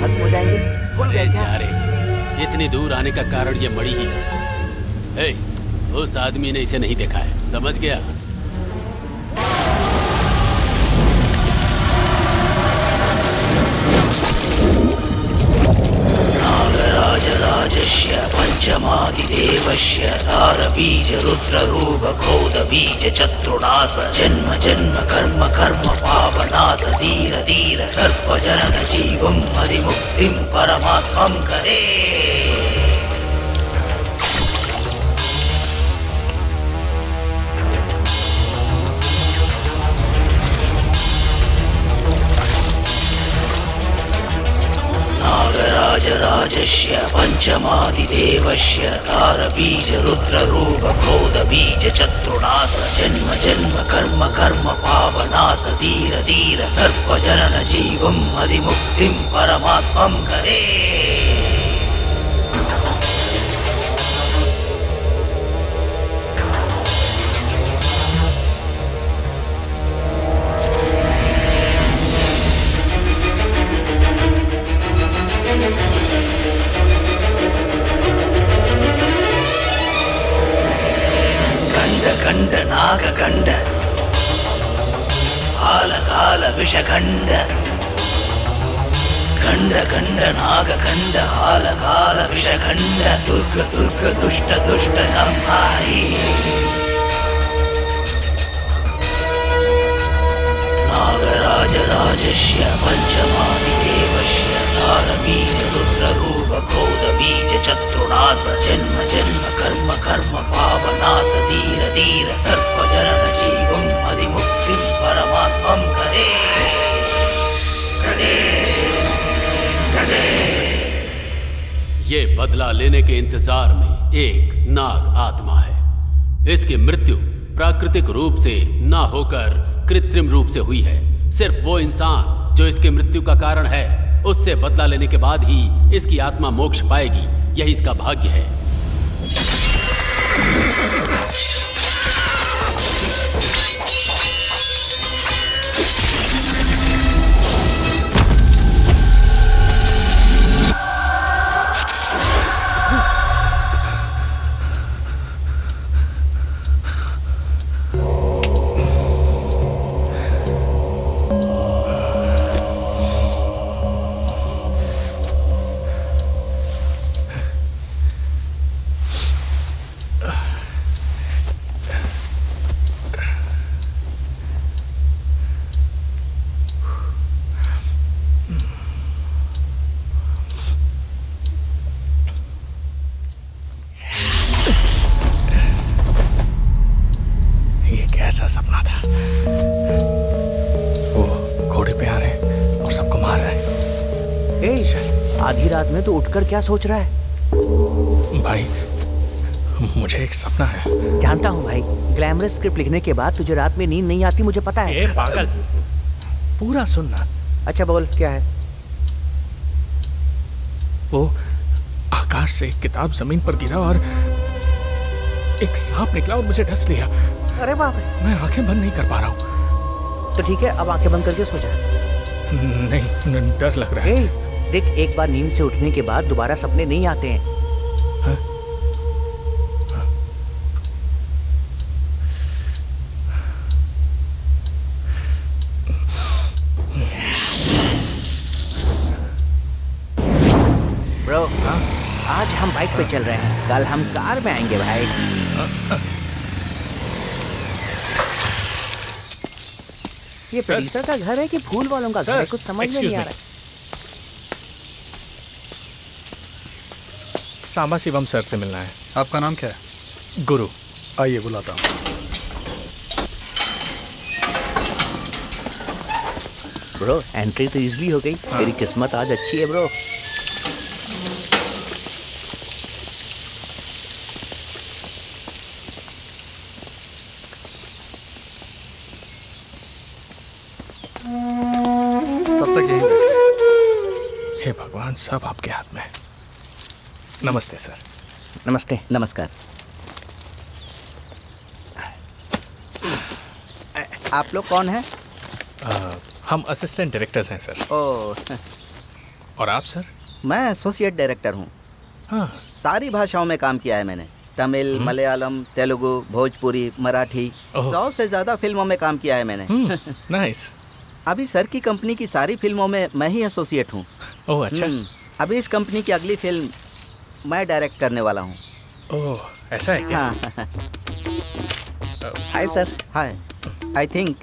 खत्म हो जाएंगे। अरे जा रे, इतनी दूर आने का कारण ये मणि ही है। ए, उस आदमी ने इसे नहीं देखा है, समझ गया? नागराजराजस्य पंचमादिदेवस्य तारबीज रुद्ररूप खोदबीज चतुर्णास जन्म जन्म कर्म कर्म पावनास धीर धीर सर्पजनन जीवम् अधिमुक्तिं परमात्मं करे। नागराजराजस्य पंचमादिदेवस्य तारबीज रुद्ररूप खोदबीज चतुर्णास जन्म जन्म कर्म कर्म पावनास धीर धीर सर्पजनन जीवम् अधिमुक्तिं परमात्मं करे। गंड नाग गंड काल काल विषखंड गंड गंड नाग गंड काल काल विषखंड दुर्ग दुर्ग दुष्ट दुष्ट संहारी। नागराजराजस्य पंचमादिदेवस्य तारबीज रुद्ररूप खोदबीज चतुर्णास जन्म जन्म कर्म कर्म पावनास धीर धीर सर्पजनन जीवम् अधिमुक्तिं परमात्मं करे। ये बदला लेने के इंतजार में एक नाग आत्मा है। इसकी मृत्यु प्राकृतिक रूप से ना होकर कृत्रिम रूप से हुई है। सिर्फ वो इंसान जो इसके मृत्यु का कारण है, उससे बदला लेने के बाद ही इसकी आत्मा मोक्ष पाएगी। यही इसका भाग्य है। ऐसा सपना था। वो घोड़े पे आ रहे हैं और सबको मार रहे हैं। आधी रात में तो उठकर क्या सोच रहा है? भाई मुझे एक सपना है। जानता हूँ भाई, ग्लैमरस स्क्रिप्ट लिखने के बाद तुझे रात में नींद नहीं आती, मुझे पता है। पागल, पूरा सुनना। अच्छा बोल, क्या है? वो आकाश से एक किताब जमीन पर गिरा और एक सांप निकला और मुझे डस लिया। अरे बाप रे! मैं आंखें बंद नहीं कर पा रहा हूँ। तो ठीक है, अब आंखें बंद करके सो जा। नहीं, डर लग रहा है। देख, एक बार नींद से उठने के बाद दोबारा सपने नहीं आते हैं। हाँ? ब्रो, आज हम बाइक पे चल रहे हैं, कल हम कार में आएंगे भाई। ये प्रोड्यूसर का घर है कि फूल वालों का घर है, कुछ समझ में नहीं आ रहा। सांबा शिवम सर से मिलना है। आपका नाम क्या है? गुरु। आइए, बुलाता हूँ। ब्रो, एंट्री तो इजीली हो गई। तेरी किस्मत आज अच्छी है ब्रो। तब तक यहीं बैठिए। हे भगवान, सब आपके हाथ में है। नमस्ते सर। नमस्ते। नमस्कार। आप लोग कौन हैं? हम असिस्टेंट डायरेक्टर्स हैं सर। ओह, और आप सर? मैं एसोसिएट डायरेक्टर हूँ। हाँ। सारी भाषाओं में काम किया है मैंने। तमिल, मलयालम, तेलुगु, भोजपुरी, मराठी, 100 से ज़्यादा फिल्मों में काम किया है मैंने। नाइस। अभी सर की कंपनी की सारी फिल्मों में मैं ही एसोसिएट हूँ। ओह अच्छा। अभी इस कंपनी की अगली फिल्म मैं डायरेक्ट करने वाला हूँ। ओह ऐसा है क्या? हाँ। Hi sir. Hi. I think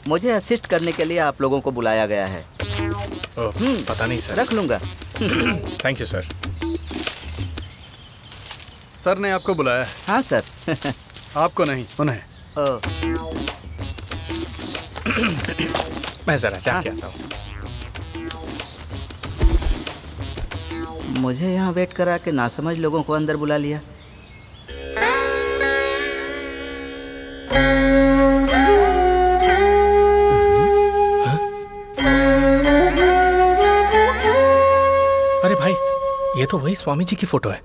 मुझे असिस्ट करने के लिए आप लोगों को बुलाया गया है। ओह पता नहीं सर। रख लूँगा। Thank you sir. सर ने आपको बुलाया है। हाँ सर। आपको नहीं, उन्हें। ओह, मैं जरा जाके आता हूँ। मुझे यहाँ वेट करा के नासमझ लोगों को अंदर बुला लिया। अरे भाई, ये तो वही स्वामी जी की फोटो है।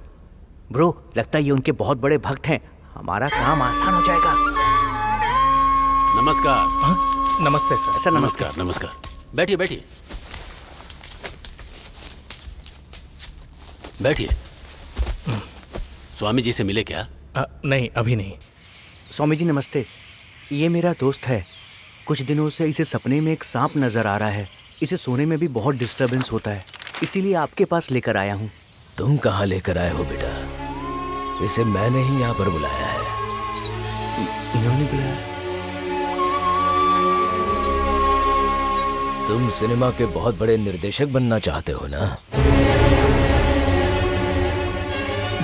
ब्रो, लगता है ये उनके बहुत बड़े भक्त हैं। हमारा काम आसान हो जाएगा। नमस्कार। हाँ? नमस्ते सर। सर नमस्कार नमस्कार। बैठिए बैठिए बैठिए। स्वामी जी से मिले क्या? नहीं, अभी नहीं। स्वामी जी नमस्ते। ये मेरा दोस्त है। कुछ दिनों से इसे सपने में एक सांप नजर आ रहा है। इसे सोने में भी बहुत डिस्टरबेंस होता है, इसीलिए आपके पास लेकर आया हूँ। तुम कहाँ लेकर आए हो बेटा? इसे मैंने ही यहाँ पर बुलाया है। इन्होंने बुलाया? तुम सिनेमा के बहुत बड़े निर्देशक बनना चाहते हो ना?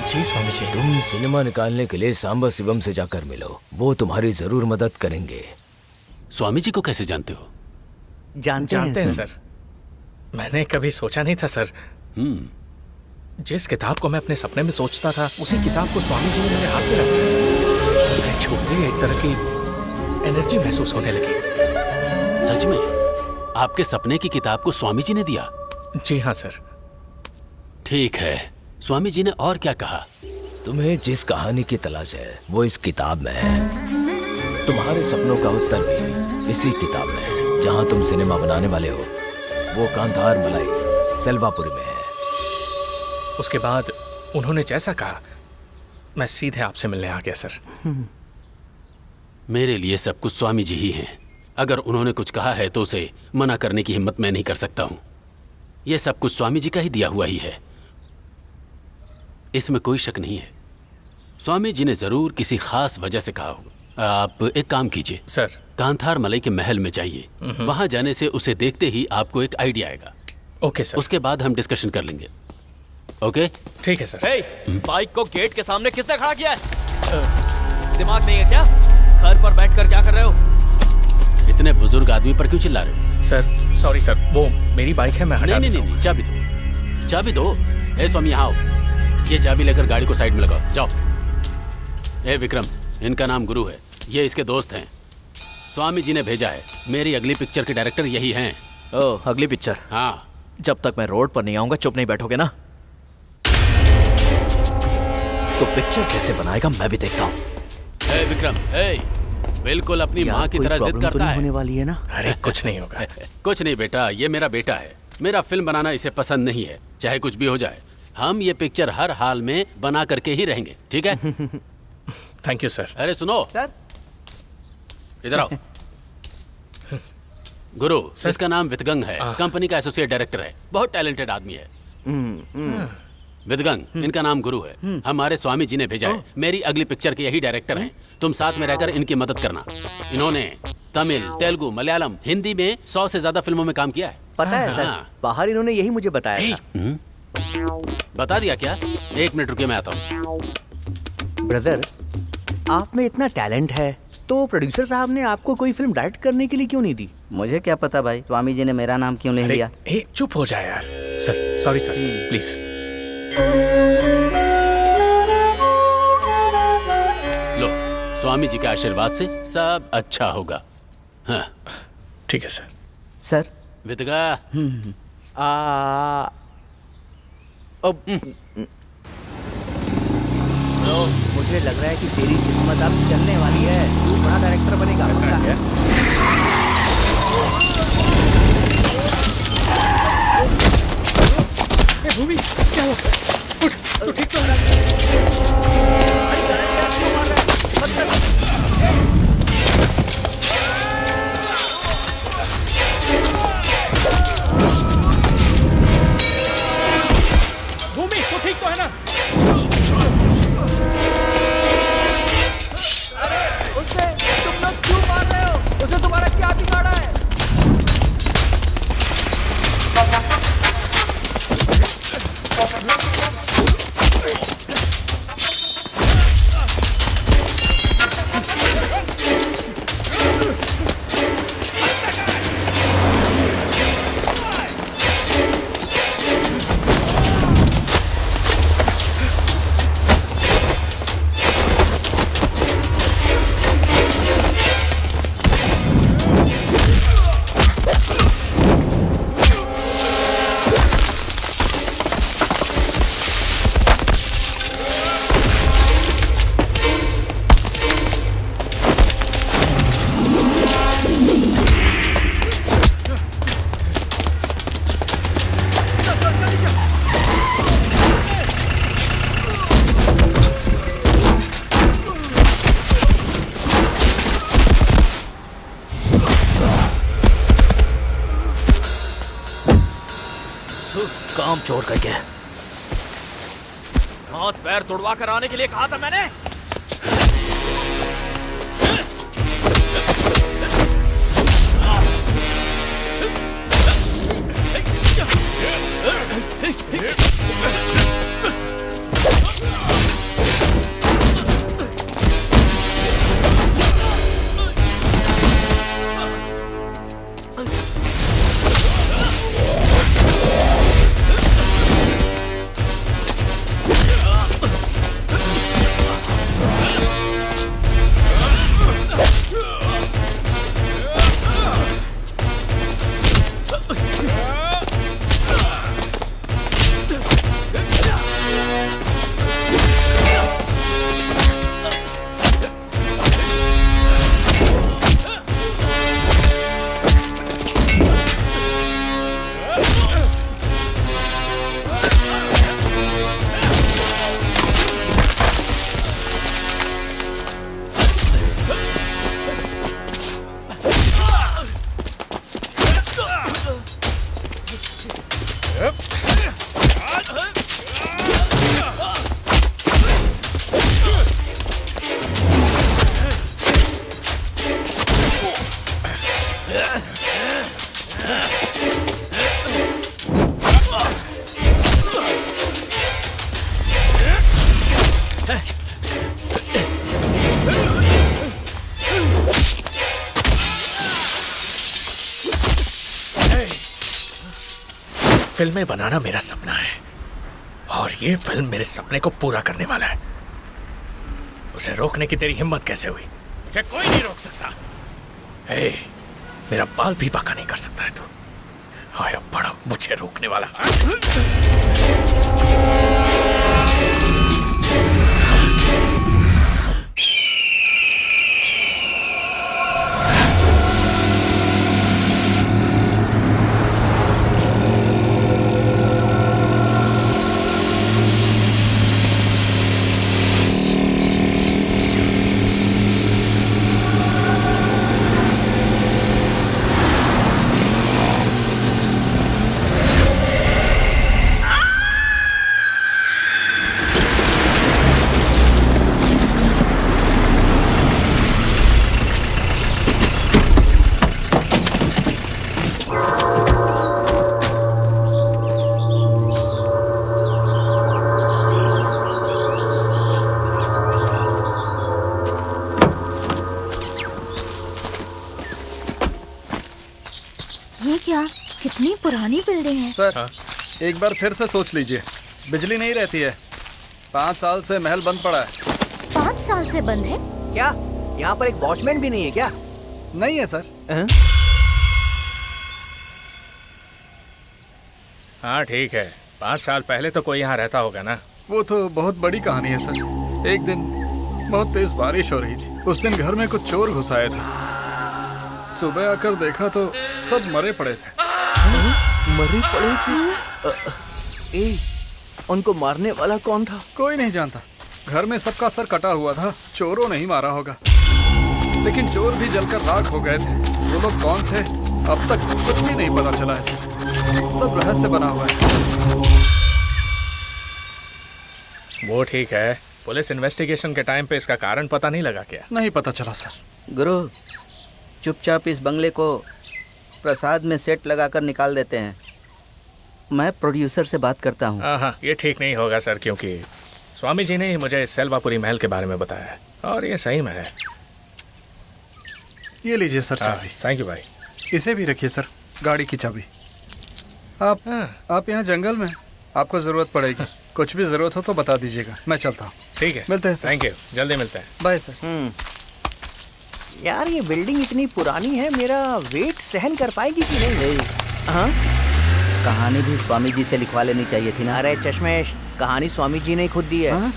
जी स्वामी जी। तुम सिनेमा निकालने के लिए सांबा शिवम से जाकर मिलो, वो तुम्हारी जरूर मदद करेंगे। स्वामी जी को कैसे जानते हो? जानते हैं सर। मैंने कभी सोचा नहीं था सर। जिस किताब को मैं अपने सपने में सोचता था, उसी किताब को स्वामी जी ने मेरे हाथ में रख दिया सर। उसे छूते एक तरह की एनर्जी महसूस होने लगी। सच में? आपके सपने की किताब को स्वामी जी ने दिया? जी हाँ सर। ठीक है, स्वामी जी ने और क्या कहा? तुम्हें जिस कहानी की तलाश है वो इस किताब में है। तुम्हारे सपनों का उत्तर भी इसी किताब में है। जहाँ तुम सिनेमा बनाने वाले हो वो कांधार मलाई सेल्वापुरी में है। उसके बाद उन्होंने जैसा कहा, मैं सीधे आपसे मिलने आ गया सर। मेरे लिए सब कुछ स्वामी जी ही हैं। अगर उन्होंने कुछ कहा है तो उसे मना करने की हिम्मत मैं नहीं कर सकता हूं। यह सब कुछ स्वामी जी का ही दिया हुआ ही है, इसमें कोई शक नहीं है। स्वामी जी ने जरूर किसी खास वजह से कहा होगा। आप एक काम कीजिए सर। कांधार मलाई के महल में जाइए। वहां जाने से उसे देखते ही आपको एक आइडिया आएगा। Okay sir. उसके बाद हम डिस्कशन कर लेंगे। ओके ठीक है सर। बाइक को गेट के सामने किसने खड़ा किया है? दिमाग नहीं है क्या? घर पर बैठकर क्या कर रहे हो? इतने बुजुर्ग आदमी पर क्यों चिल्ला रहे हो? सर सॉरी सर, वो मेरी बाइक है, मैं हटा नहीं देता हूं। नहीं, चाबी दो, चाबी दो। ए स्वामी यहाँ आओ, ये चाबी लेकर गाड़ी को साइड में लगाओ, जाओ। ए विक्रम, इनका नाम गुरु है, ये इसके दोस्त हैं। स्वामी जी ने भेजा है। मेरी अगली पिक्चर के डायरेक्टर यही हैं। ओह, अगली पिक्चर। हाँ। जब तक मैं रोड पर नहीं आऊंगा चुप नहीं बैठोगे ना? तो पिक्चर कैसे बनाएगा मैं भी देखता हूँ। ए विक्रम, ए, बिल्कुल अपनी माँ की तरह जिद करता है। होने वाली है ना? अरे कुछ नहीं होगा। कुछ नहीं बेटा, ये मेरा बेटा है। मेरा फिल्म बनाना इसे पसंद नहीं है, चाहे कुछ भी हो जाए। हम ये पिक्चर हर हाल में बना करके ही रहेंगे, ठीक है? Thank you sir. अरे सुनो सर, इधर आओ। गुरु, इसका नाम वितगंग है, कंपनी का एसोसिएट डायरेक्टर है, बहुत टैलेंटेड आदमी है। वितगंग, इनका नाम गुरु है। हमारे स्वामी जी ने भेजा है। मेरी अगली पिक्चर के यही डायरेक्टर हैं। तुम साथ में रहकर इनकी मदद करना। इन्होंने तमिल, तेलुगु, मलयालम, हिंदी में 100 से ज्यादा फिल्मों में काम किया है। पता है सर, हाँ। बाहर इन्होंने यही मुझे बताया था। बता दिया क्या? एक मिनट रुकिए, मैं आता हूँ। ब्रदर, आप में इतना टैलेंट है तो प्रोड्यूसर साहब ने आपको कोई फिल्म डायरेक्ट करने के लिए क्यों नहीं दी? मुझे क्या पता भाई, स्वामी जी ने मेरा नाम क्यों नहीं लिया? ए, चुप हो जाए यार। Sir sorry sir, please. लो, स्वामी जी के आशीर्वाद से सब अच्छा होगा। हाँ। ठीक है सर। सर, वितगा, मुझे लग रहा है कि तेरी किस्मत अब चलने वाली है। तू बड़ा डायरेक्टर बनेगा। ऐसा है क्या? उठ, तू ठीक तो है? भूमि, तू ठीक तो है ना? उसे तुम लोग क्यों मार रहे हो? उसे तुम्हारा क्या बिगाड़ा है? काम चोर करके। हाथ पैर तोड़वा कर आने के लिए कहा था मैंने। फिल्में बनाना मेरा सपना है और ये फिल्म मेरे सपने को पूरा करने वाला है। उसे रोकने की तेरी हिम्मत कैसे हुई? मुझे कोई नहीं रोक सकता। हे, मेरा बाल भी बाका नहीं कर सकता है तू। आया बड़ा मुझे रोकने वाला। ये क्या, कितनी पुरानी बिल्डिंग है। सर, एक बार फिर से सोच लीजिए। बिजली नहीं रहती है। 5 साल से महल बंद पड़ा है। 5 साल से बंद है? क्या यहाँ पर एक वॉचमैन भी नहीं है क्या? नहीं है सर। हाँ ठीक है, 5 साल पहले तो कोई यहाँ रहता होगा ना। वो तो बहुत बड़ी कहानी है सर। एक दिन बहुत तेज बारिश हो रही थी। उस दिन घर में कुछ चोर घुस आए थे। सुबह आकर देखा तो सब मरे पड़े थे। मरे पड़े थे? उनको मारने वाला कौन था? कोई नहीं जानता। घर में सबका सर कटा हुआ था, चोरों ने ही मारा होगा। लेकिन चोर भी जलकर राख हो गए थे। वो लोग कौन थे अब तक कुछ भी नहीं पता चला है। सब रहस्य बना हुआ है। वो ठीक है, पुलिस इन्वेस्टिगेशन के टाइम पे इसका कारण पता नहीं लगा क्या? नहीं पता चला सर। गुरु, चुपचाप इस बंगले को प्रसाद में सेट लगाकर निकाल देते हैं। मैं प्रोड्यूसर से बात करता हूँ। हाँ, ये ठीक नहीं होगा सर, क्योंकि स्वामी जी ने ही मुझे सेल्वापुरी महल के बारे में बताया है और ये सही में है। ये लीजिए सर चाबी। थैंक यू भाई। इसे भी रखिए सर, गाड़ी की चाबी। आप यहाँ जंगल में, आपको ज़रूरत पड़ेगी। कुछ भी ज़रूरत हो तो बता दीजिएगा, मैं चलता हूँ। ठीक है, मिलते हैं सर। थैंक यू, जल्दी मिलते हैं। Bye sir. यार ये बिल्डिंग इतनी पुरानी है, मेरा वेट सहन कर पाएगी कि नहीं? हाँ, कहानी भी स्वामी जी से लिखवा लेनी चाहिए थी ना। अरे चश्मेश, कहानी स्वामी जी ने खुद दी है। हाँ?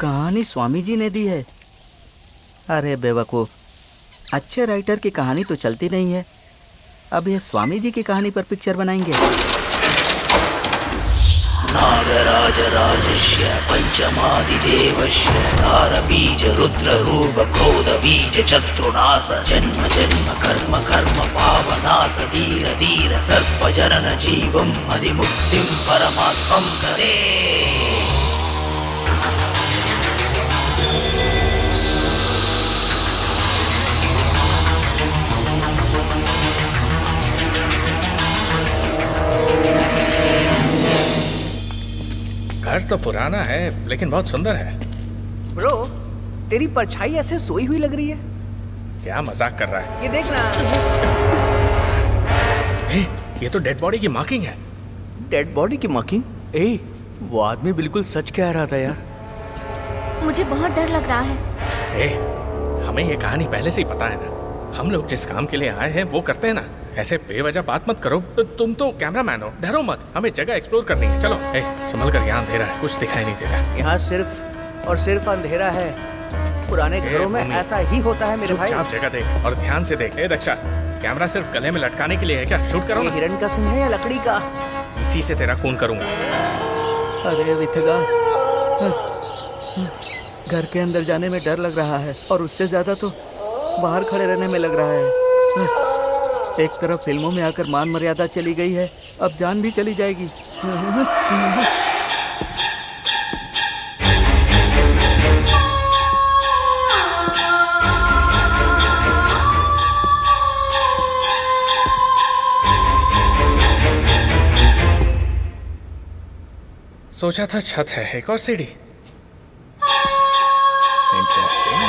कहानी स्वामी जी ने दी है? अरे बेवकूफ, अच्छे राइटर की कहानी तो चलती नहीं है। अब ये स्वामी जी की कहानी पर पिक्चर बनाएंगे। नागराज राजस्य पंचमादिदेवस्य तारबीज रुद्ररूप क्रोध बीज चतुर्नाश जन्म जन्म कर्म कर्म पावनाश धीर धीर सर्प जनन जीवम अधिमुक्तिम परमात्मम करे। घर तो पुराना है लेकिन बहुत सुंदर है। ब्रो, तेरी परछाई ऐसे सोई हुई लग रही है। क्या मजाक कर रहा है? ये देखना। ये तो डेड बॉडी की मार्किंग है। डेड बॉडी की मार्किंग? वो आदमी बिल्कुल सच कह रहा था यार। मुझे बहुत डर लग रहा है। हमें ये कहानी पहले से ही पता है ना। हम लोग जिस काम के लिए आए हैं वो करते हैं ना। ऐसे बेवजह बात मत करो। तुम तो कैमरामैन हो, डरो मत। हमें जगह एक्सप्लोर करनी है। चलो। संभल कर, यहाँ अंधेरा है, कुछ दिखाई नहीं दे रहा। यहाँ सिर्फ और सिर्फ अंधेरा है। पुराने घरों में ऐसा ही होता है मेरे भाई। चुपचाप जगह देख और ध्यान से देख। दक्षा, कैमरा सिर्फ गले में लटकाने के लिए है क्या? शूट करो ये ना। हिरण का सिंह है या लकड़ी का? इसी से तेरा खून करूंगा। अरे विथगा, घर के अंदर जाने में डर लग रहा है और उससे ज्यादा तो बाहर खड़े रहने में लग रहा है। एक तरफ फिल्मों में आकर मान मर्यादा चली गई है, अब जान भी चली जाएगी। सोचा था छत है, एक और सीढ़ी। इंटरेस्टिंग।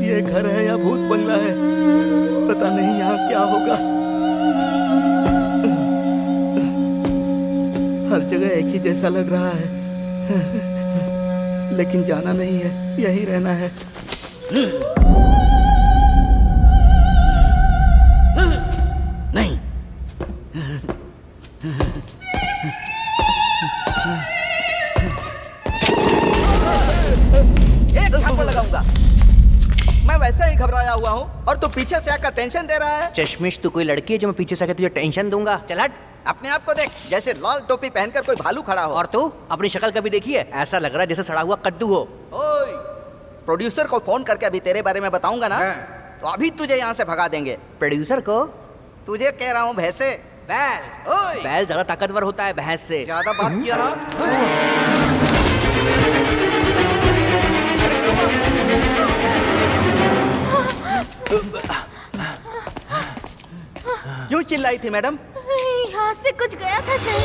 ये घर है या भूत बंगला है, पता नहीं यहाँ क्या होगा। हर जगह एक ही जैसा लग रहा है, लेकिन जाना नहीं है, यहीं रहना है। नहीं, एक थप्पड़ लगाऊंगा। मैं वैसे ही घबराया हुआ हूँ और तू पीछे से आकर टेंशन दे रहा है। चश्मिश, तू कोई लड़की है जो मैं पीछे से आके तुझे टेंशन दूंगा? चल हट। अपने आप को देख, जैसे लाल टोपी पहनकर कोई भालू खड़ा हो। और तू अपनी शक्ल कभी देखी है? ऐसा लग रहा है जैसे सड़ा हुआ कद्दू हो। ओए, प्रोड्यूसर को फोन करके अभी तेरे बारे में बताऊंगा ना, तो अभी तुझे यहाँ से भगा देंगे। प्रोड्यूसर को? तुझे कह रहा हूँ भैंसे। बैल। ओए, बैल ज्यादा ताकतवर होता है भैंस से। ज्यादा बात किया ना। क्यों चिल्लाई थी मैडम? यहाँ से कुछ गया था शायद।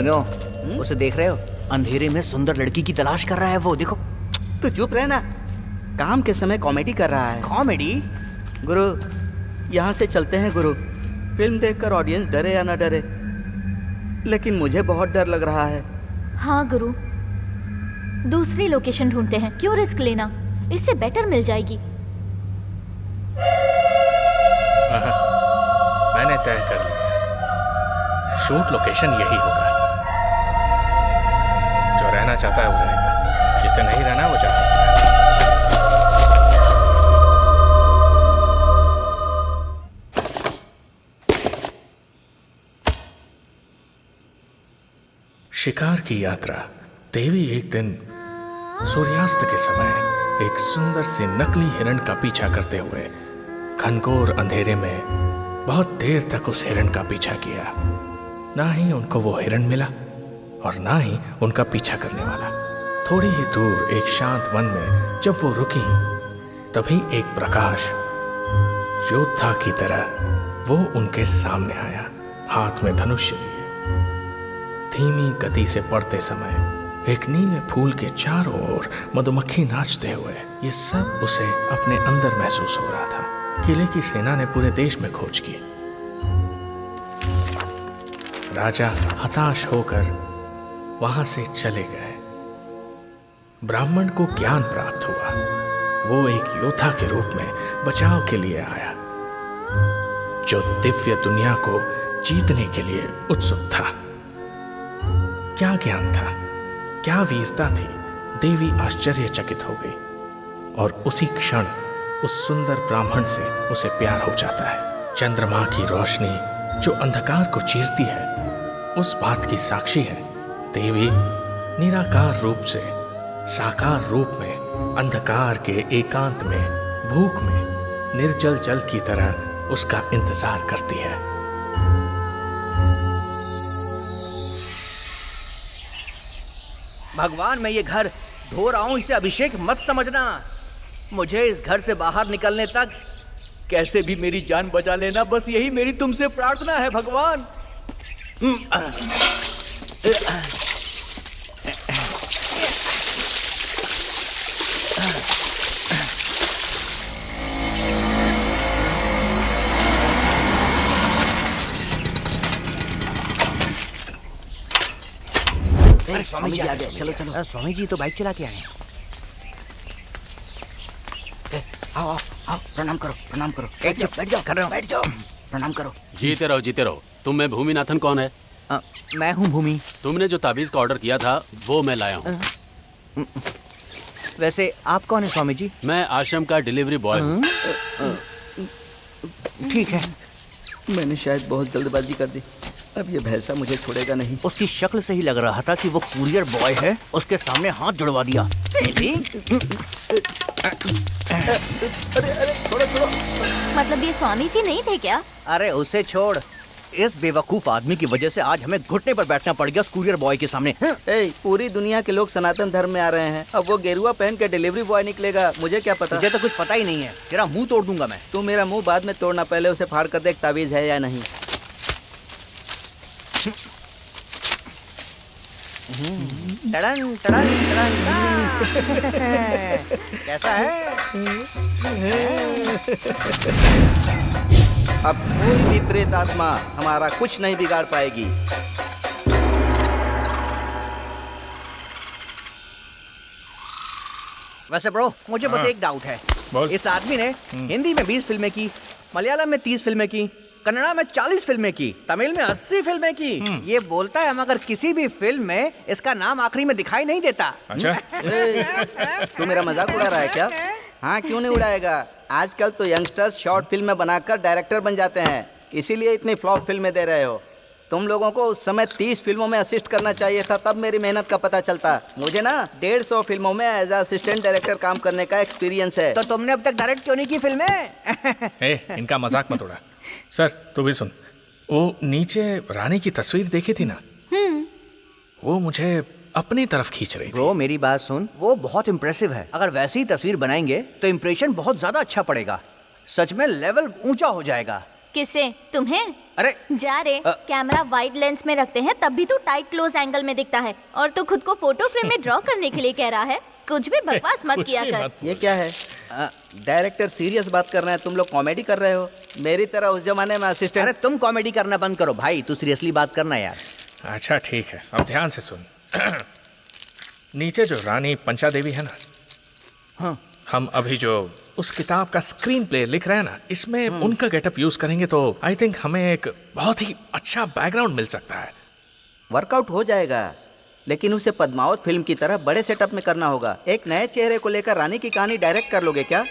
सुनो, उसे देख रहे हो? अंधेरे में सुंदर लड़की की तलाश कर रहा है वो, देखो। तू चुप रहना, काम के समय कॉमेडी कर रहा है। कॉमेडी? गुरु, यहाँ से चलते हैं गुरु। फिल्म देखकर ऑडियंस डरे या ना डरे, लेकिन मुझे बहुत डर लग रहा है। हाँ गुरु, दूसरी लोकेशन ढूंढते हैं, क्यों रिस्क लेना, इससे बेटर मिल जाएगी। मैंने तय कर लिया, शूट लोकेशन यही होगा। जो रहना चाहता है वो रहेगा, जिसे नहीं रहना वो जा सकता है। शिकार की यात्रा। देवी एक दिन सूर्यास्त के समय एक सुंदर सी नकली हिरण का पीछा करते हुए घनघोर अंधेरे में बहुत देर तक उस हिरण का पीछा किया। ना ही उनको वो हिरण मिला और ना ही उनका पीछा करने वाला। थोड़ी ही दूर एक शांत वन में जब वो रुकी, तभी एक प्रकाश योद्धा की तरह वो उनके सामने आया, हाथ में धनुष लिए। धीमी गति से बढ़ते समय एक नीले फूल के चारों ओर मधुमक्खी नाचते हुए, ये सब उसे अपने अंदर महसूस हो रहा था। किले की सेना ने पूरे देश में खोज की। राजा हताश होकर वहां से चले गए। ब्राह्मण को ज्ञान प्राप्त हुआ। वो एक योद्धा के रूप में बचाव के लिए आया, जो दिव्य दुनिया को जीतने के लिए उत्सुक था। क्या ज्ञान था, क्या वीरता थी। देवी आश्चर्यचकित हो गई और उसी क्षण उस सुंदर ब्राह्मण से उसे प्यार हो जाता है। चंद्रमा की रोशनी जो अंधकार को चीरती है, उस बात की साक्षी है। देवी निराकार रूप से साकार रूप में अंधकार के एकांत में, भूख में, निर्जल जल की तरह उसका इंतजार करती है। भगवान, मैं ये घर धो रहा हूँ, इसे अभिषेक मत समझना। मुझे इस घर से बाहर निकलने तक कैसे भी मेरी जान बचा लेना, बस यही मेरी तुमसे प्रार्थना है भगवान। स्वामी जी आ गए, चलो चलो। स्वामी जी तो बाइक चला के आए। आओ आओ आओ, प्रणाम करो, प्रणाम करो। बैठ जाओ कर रहे हो, बैठ जाओ, प्रणाम करो। जीते रहो, जीते रहो। तुम में भूमिनाथन कौन है? मैं हूँ भूमि। तुमने जो ताबीज का ऑर्डर किया था वो मैं लाया हूँ। वैसे आप कौन है स्वामी जी? मैं आश्रम का डिलीवरी बॉय हूँ। ठीक है। मैंने शायद बहुत जल्दबाजी कर दी। अब ये भैंसा मुझे छोड़ेगा नहीं। उसकी शक्ल से ही लग रहा था कि वो कुरियर बॉय है। उसके सामने हाथ जुड़वा दिया। अरे छोड़ो छोड़ो। मतलब ये स्वामी जी नहीं थे क्या? अरे उसे छोड़। इस बेवकूफ आदमी की वजह से आज हमें घुटने पर बैठना पड़ गया उस कुरियर बॉय के सामने। पूरी दुनिया के लोग सनातन धर्म में आ रहे हैं, अब वो गेरुआ पहन के डिलीवरी बॉय निकलेगा, मुझे क्या पता। मुझे तो कुछ पता ही नहीं है। तेरा मुंह तोड़ दूंगा मैं। तू मेरा मुंह बाद में तोड़ना, पहले उसे फाड़ कर देख ताबीज है या नहीं। टड़न टड़न टड़न कैसा है? अब कोई भी प्रेत आत्मा हमारा कुछ नहीं बिगाड़ पाएगी। वैसे ब्रो, मुझे बस एक डाउट है। इस आदमी ने हिंदी में 20 फिल्में की, मलयालम में 30 फिल्में की, कन्नड़ा में 40 फिल्में की, तमिल में 80 फिल्में की। ये बोलता है मगर किसी भी फिल्म में इसका नाम आखिरी में दिखाई नहीं देता। अच्छा? तू मेरा मजाक उड़ा रहा है क्या? हाँ, क्यों नहीं उड़ाएगा। आजकल तो यंगस्टर्स शॉर्ट फिल्में बनाकर डायरेक्टर बन जाते हैं, इसीलिए इतनी फ्लॉप फिल्में दे रहे हो। तुम लोगों को उस समय 30 फिल्मों में असिस्ट करना चाहिए था, तब मेरी मेहनत का पता चलता। मुझे ना 150 फिल्मों में एज असिस्टेंट डायरेक्टर काम करने का एक्सपीरियंस है। तो तुमने अब तक डायरेक्ट क्यों नहीं की फिल्में? इनका मजाक मत उड़ा। सर तू भी सुन, वो नीचे रानी की तस्वीर देखी थी ना, वो मुझे अपनी तरफ खींच रही थी। ब्रो मेरी बात सुन, वो बहुत इम्प्रेसिव है। अगर वैसी ही तस्वीर बनाएंगे तो इम्प्रेशन बहुत ज्यादा अच्छा पड़ेगा। सच में लेवल ऊंचा हो जाएगा। किसे? तुम्हें? अरे जा रे, कैमरा वाइड लेंस में रखते हैं तब भी तू टाइट क्लोज एंगल में दिखता है, और तू खुद को फोटो फ्रेम में ड्रॉ करने के लिए कह रहा है। कुछ भी बकवास मत कुछ किया भी कर। मत। ये क्या है? डायरेक्टर सीरियस बात कर रहे हैं, तुम लोग कॉमेडी कर रहे हो। मेरी तरह उस जमाने में असिस्टेंट। अरे तुम कॉमेडी करना बंद करो भाई, तू सीरियसली बात करना यार। अच्छा ठीक है, अब ध्यान से सुन। नीचे जो रानी पंचा देवी है ना, हाँ। हम अभी जो उस किताब का स्क्रीन प्ले लिख रहे हैं ना, इसमें उनका गेटअप यूज करेंगे तो आई थिंक हमें एक बहुत ही अच्छा बैकग्राउंड मिल सकता है। वर्कआउट हो जाएगा, लेकिन उसे पद्मावत फिल्म की तरह बड़े सेटअप में करना होगा। एक नए चेहरे को लेकर रानी की कहानी डायरेक्ट कर लोगे क्या?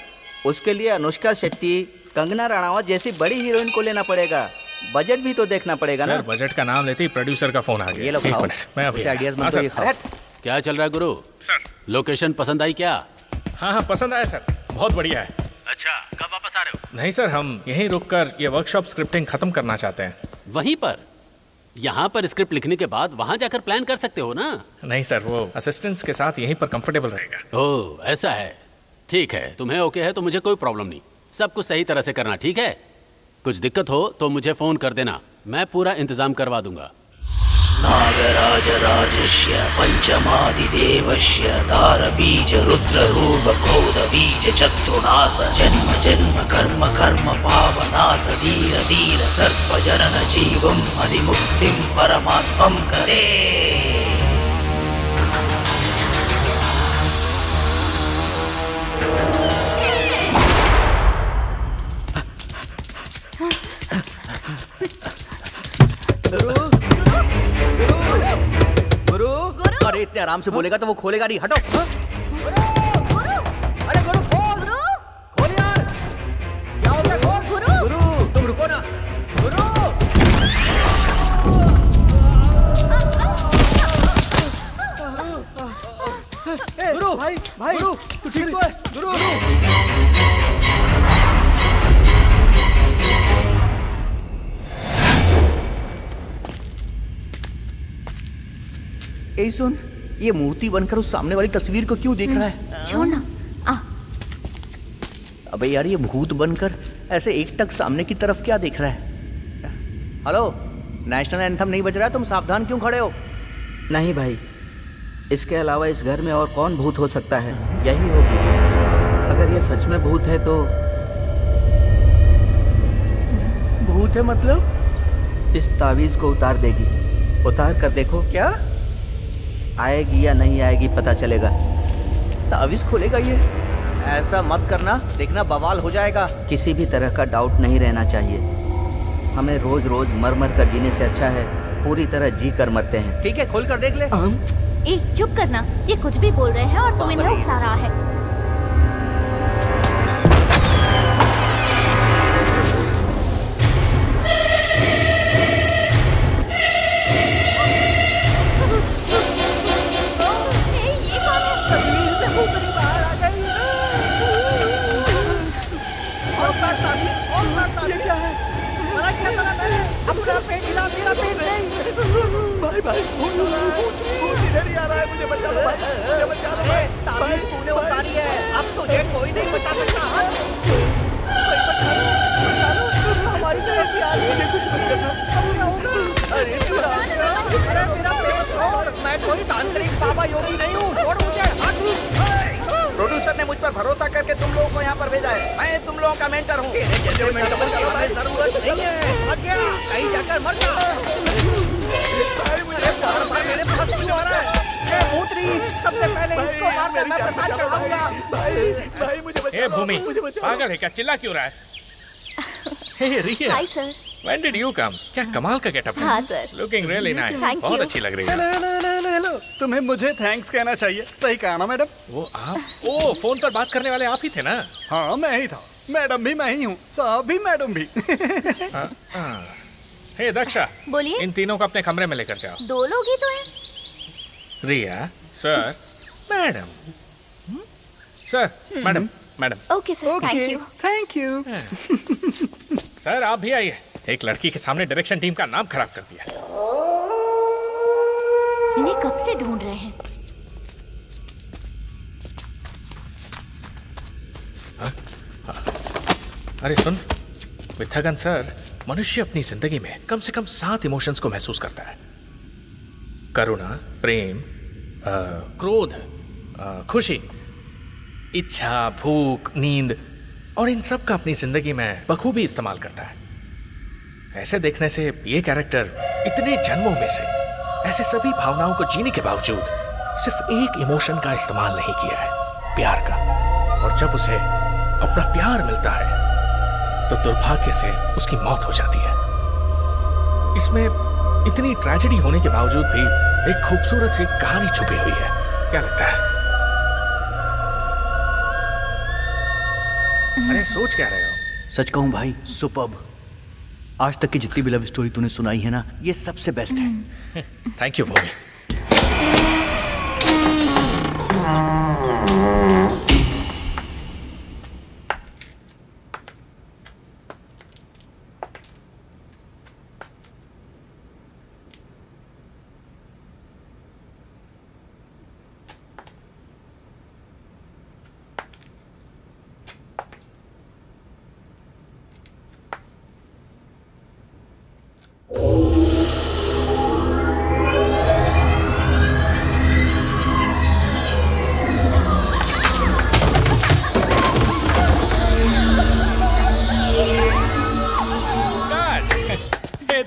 उसके लिए अनुष्का शेट्टी, कंगना रनावत जैसी बड़ी हीरोइन को लेना पड़ेगा। बजट भी तो देखना पड़ेगा ना। सर बजट का नाम लेते ही प्रोड्यूसर का फोन आ गया। ये लो एक खाओ। मिनट, मैं अभी उसे आइडियाज हाँ, मत दो, ये सर। खाओ। क्या चल रहा है गुरु? सर लोकेशन पसंद आई क्या? हाँ हाँ पसंद आया सर, बहुत बढ़िया है। अच्छा, कब वापस आ रहे हो? नहीं सर, हम यहीं रुककर ये वर्कशॉप स्क्रिप्टिंग खत्म करना चाहते हैं। वहीं पर? यहाँ पर स्क्रिप्ट लिखने के बाद वहाँ जाकर प्लान कर सकते हो ना? नहीं सर, वो असिस्टेंट्स के साथ यहीं पर कंफर्टेबल रहेगा। ओह ऐसा है, ठीक है। तुम्हें ओके है तो मुझे कोई प्रॉब्लम नहीं। सब कुछ सही तरह से करना, ठीक है? कुछ दिक्कत हो तो मुझे फोन कर देना, मैं पूरा इंतजाम करवा दूंगा। नागराजराजस्य पंचमादिदेवस्य दारबीज रुद्ररूप क्रोधबीज चतुर्नाश जन्म जन्म कर्म कर्म पावनाश धीर धीर सर्पजनन जीवम अधिमुक्तिम परमात्मम करे। गुरु, अरे इतने आराम से बोलेगा तो वो खोलेगा नहीं, हटो। अरे गुरु खोल, खोल यार, क्या हो गया? खोल गुरु, तुम रुको ना गुरु। गुरु भाई गुरु, तू ठीक तो है? गुरु ए सुन, ये मूर्ति बनकर उस सामने वाली तस्वीर को क्यों देख रहा है? छोड़ना। अबे यार, ये भूत बनकर ऐसे एकटक सामने की तरफ क्या देख रहा है? हेलो, नेशनल एंथम नहीं बज रहा है, तुम सावधान क्यों खड़े हो? नहीं भाई, इसके अलावा इस घर में और कौन भूत हो सकता है? यही होगी। अगर ये सच में भूत है तो भूत है मतलब? इस तावीज को उतार देगी। उतार कर देखो, क्या आएगी या नहीं आएगी पता चलेगा। तावीज खोलेगा ये? ऐसा मत करना, देखना बवाल हो जाएगा। किसी भी तरह का डाउट नहीं रहना चाहिए। हमें रोज रोज मर मर कर जीने से अच्छा है पूरी तरह जी कर मरते हैं। ठीक है, खोल कर देख ले। ए चुप करना, ये कुछ भी बोल रहे हैं और तू इन्हें उकसा रहा है। तूने उतारी है, अब तुझे कोई नहीं बचा सकता। हमारी तरफ भी आ रही है, कुछ मत करना। अब क्या होगा? अरे मेरा पेट छोड़, मैं कोई तांत्रिक बाबा योगी नहीं हूँ, छोड़ मुझे, हट। प्रोड्यूसर ने मुझ पर भरोसा करके तुम लोगों को यहाँ पर भेजा है। मैं तुम लोगों का मेंटर हूँ। जैसे मेंटर की हमें जरूरत नहीं है, हट गया, कहीं जाकर मर जा। मेरे पास क्यों आ रहा है? भूतनी, सबसे पहले इसको मारकर मैं प्रसाद चढ़ाऊंगा। ए भूमि, पागल है क्या? चिल्ला क्यों रहा है? Hey Riya, hi sir. When did you come? क्या कमाल का गेटअप है। हाँ sir. Looking really nice, Thank बहुत you. अच्छी लग रही है। हेलो, तुम्हें मुझे थैंक्स कहना चाहिए। सही कहा ना मैडम? वो आप, ओ फोन पर बात करने वाले आप ही थे ना? हाँ मैं ही था। मैडम भी मैं ही हूँ, साहब भी मैडम भी। हे दक्षा, बोलिए। इन तीनों को अपने कमरे में लेकर जाओ। 2 लोग ही तो हैं। Riya, sir, madam, sir, madam, madam. Okay sir, thank you. Thank you. Sir आप भी आइए। एक लड़की के सामने डायरेक्शन टीम का नाम खराब कर दिया। इन्हें कब से ढूंढ रहे हैं? अरे सुन, विद्यागन सर, मनुष्य अपनी जिंदगी में कम से कम 7 इमोशंस को महसूस करता है। करुणा, प्रेम, क्रोध, खुशी, इच्छा, भूख, नींद, और इन सब का अपनी जिंदगी में बखूबी इस्तेमाल करता है। ऐसे देखने से ये कैरेक्टर इतने जन्मों में से ऐसे सभी भावनाओं को जीने के बावजूद सिर्फ एक इमोशन का इस्तेमाल नहीं किया है, प्यार का। और जब उसे अपना प्यार मिलता है तो दुर्भाग्य से उसकी मौत हो जाती है। इसमें इतनी ट्रेजेडी होने के बावजूद भी एक खूबसूरत सी कहानी छुपी हुई है। क्या लगता है? अरे सोच क्या रहे हो? सच कहूं भाई, सुपर्ब। आज तक की जितनी भी लव स्टोरी तूने सुनाई है ना, ये सबसे बेस्ट है। Thank you Bhumi.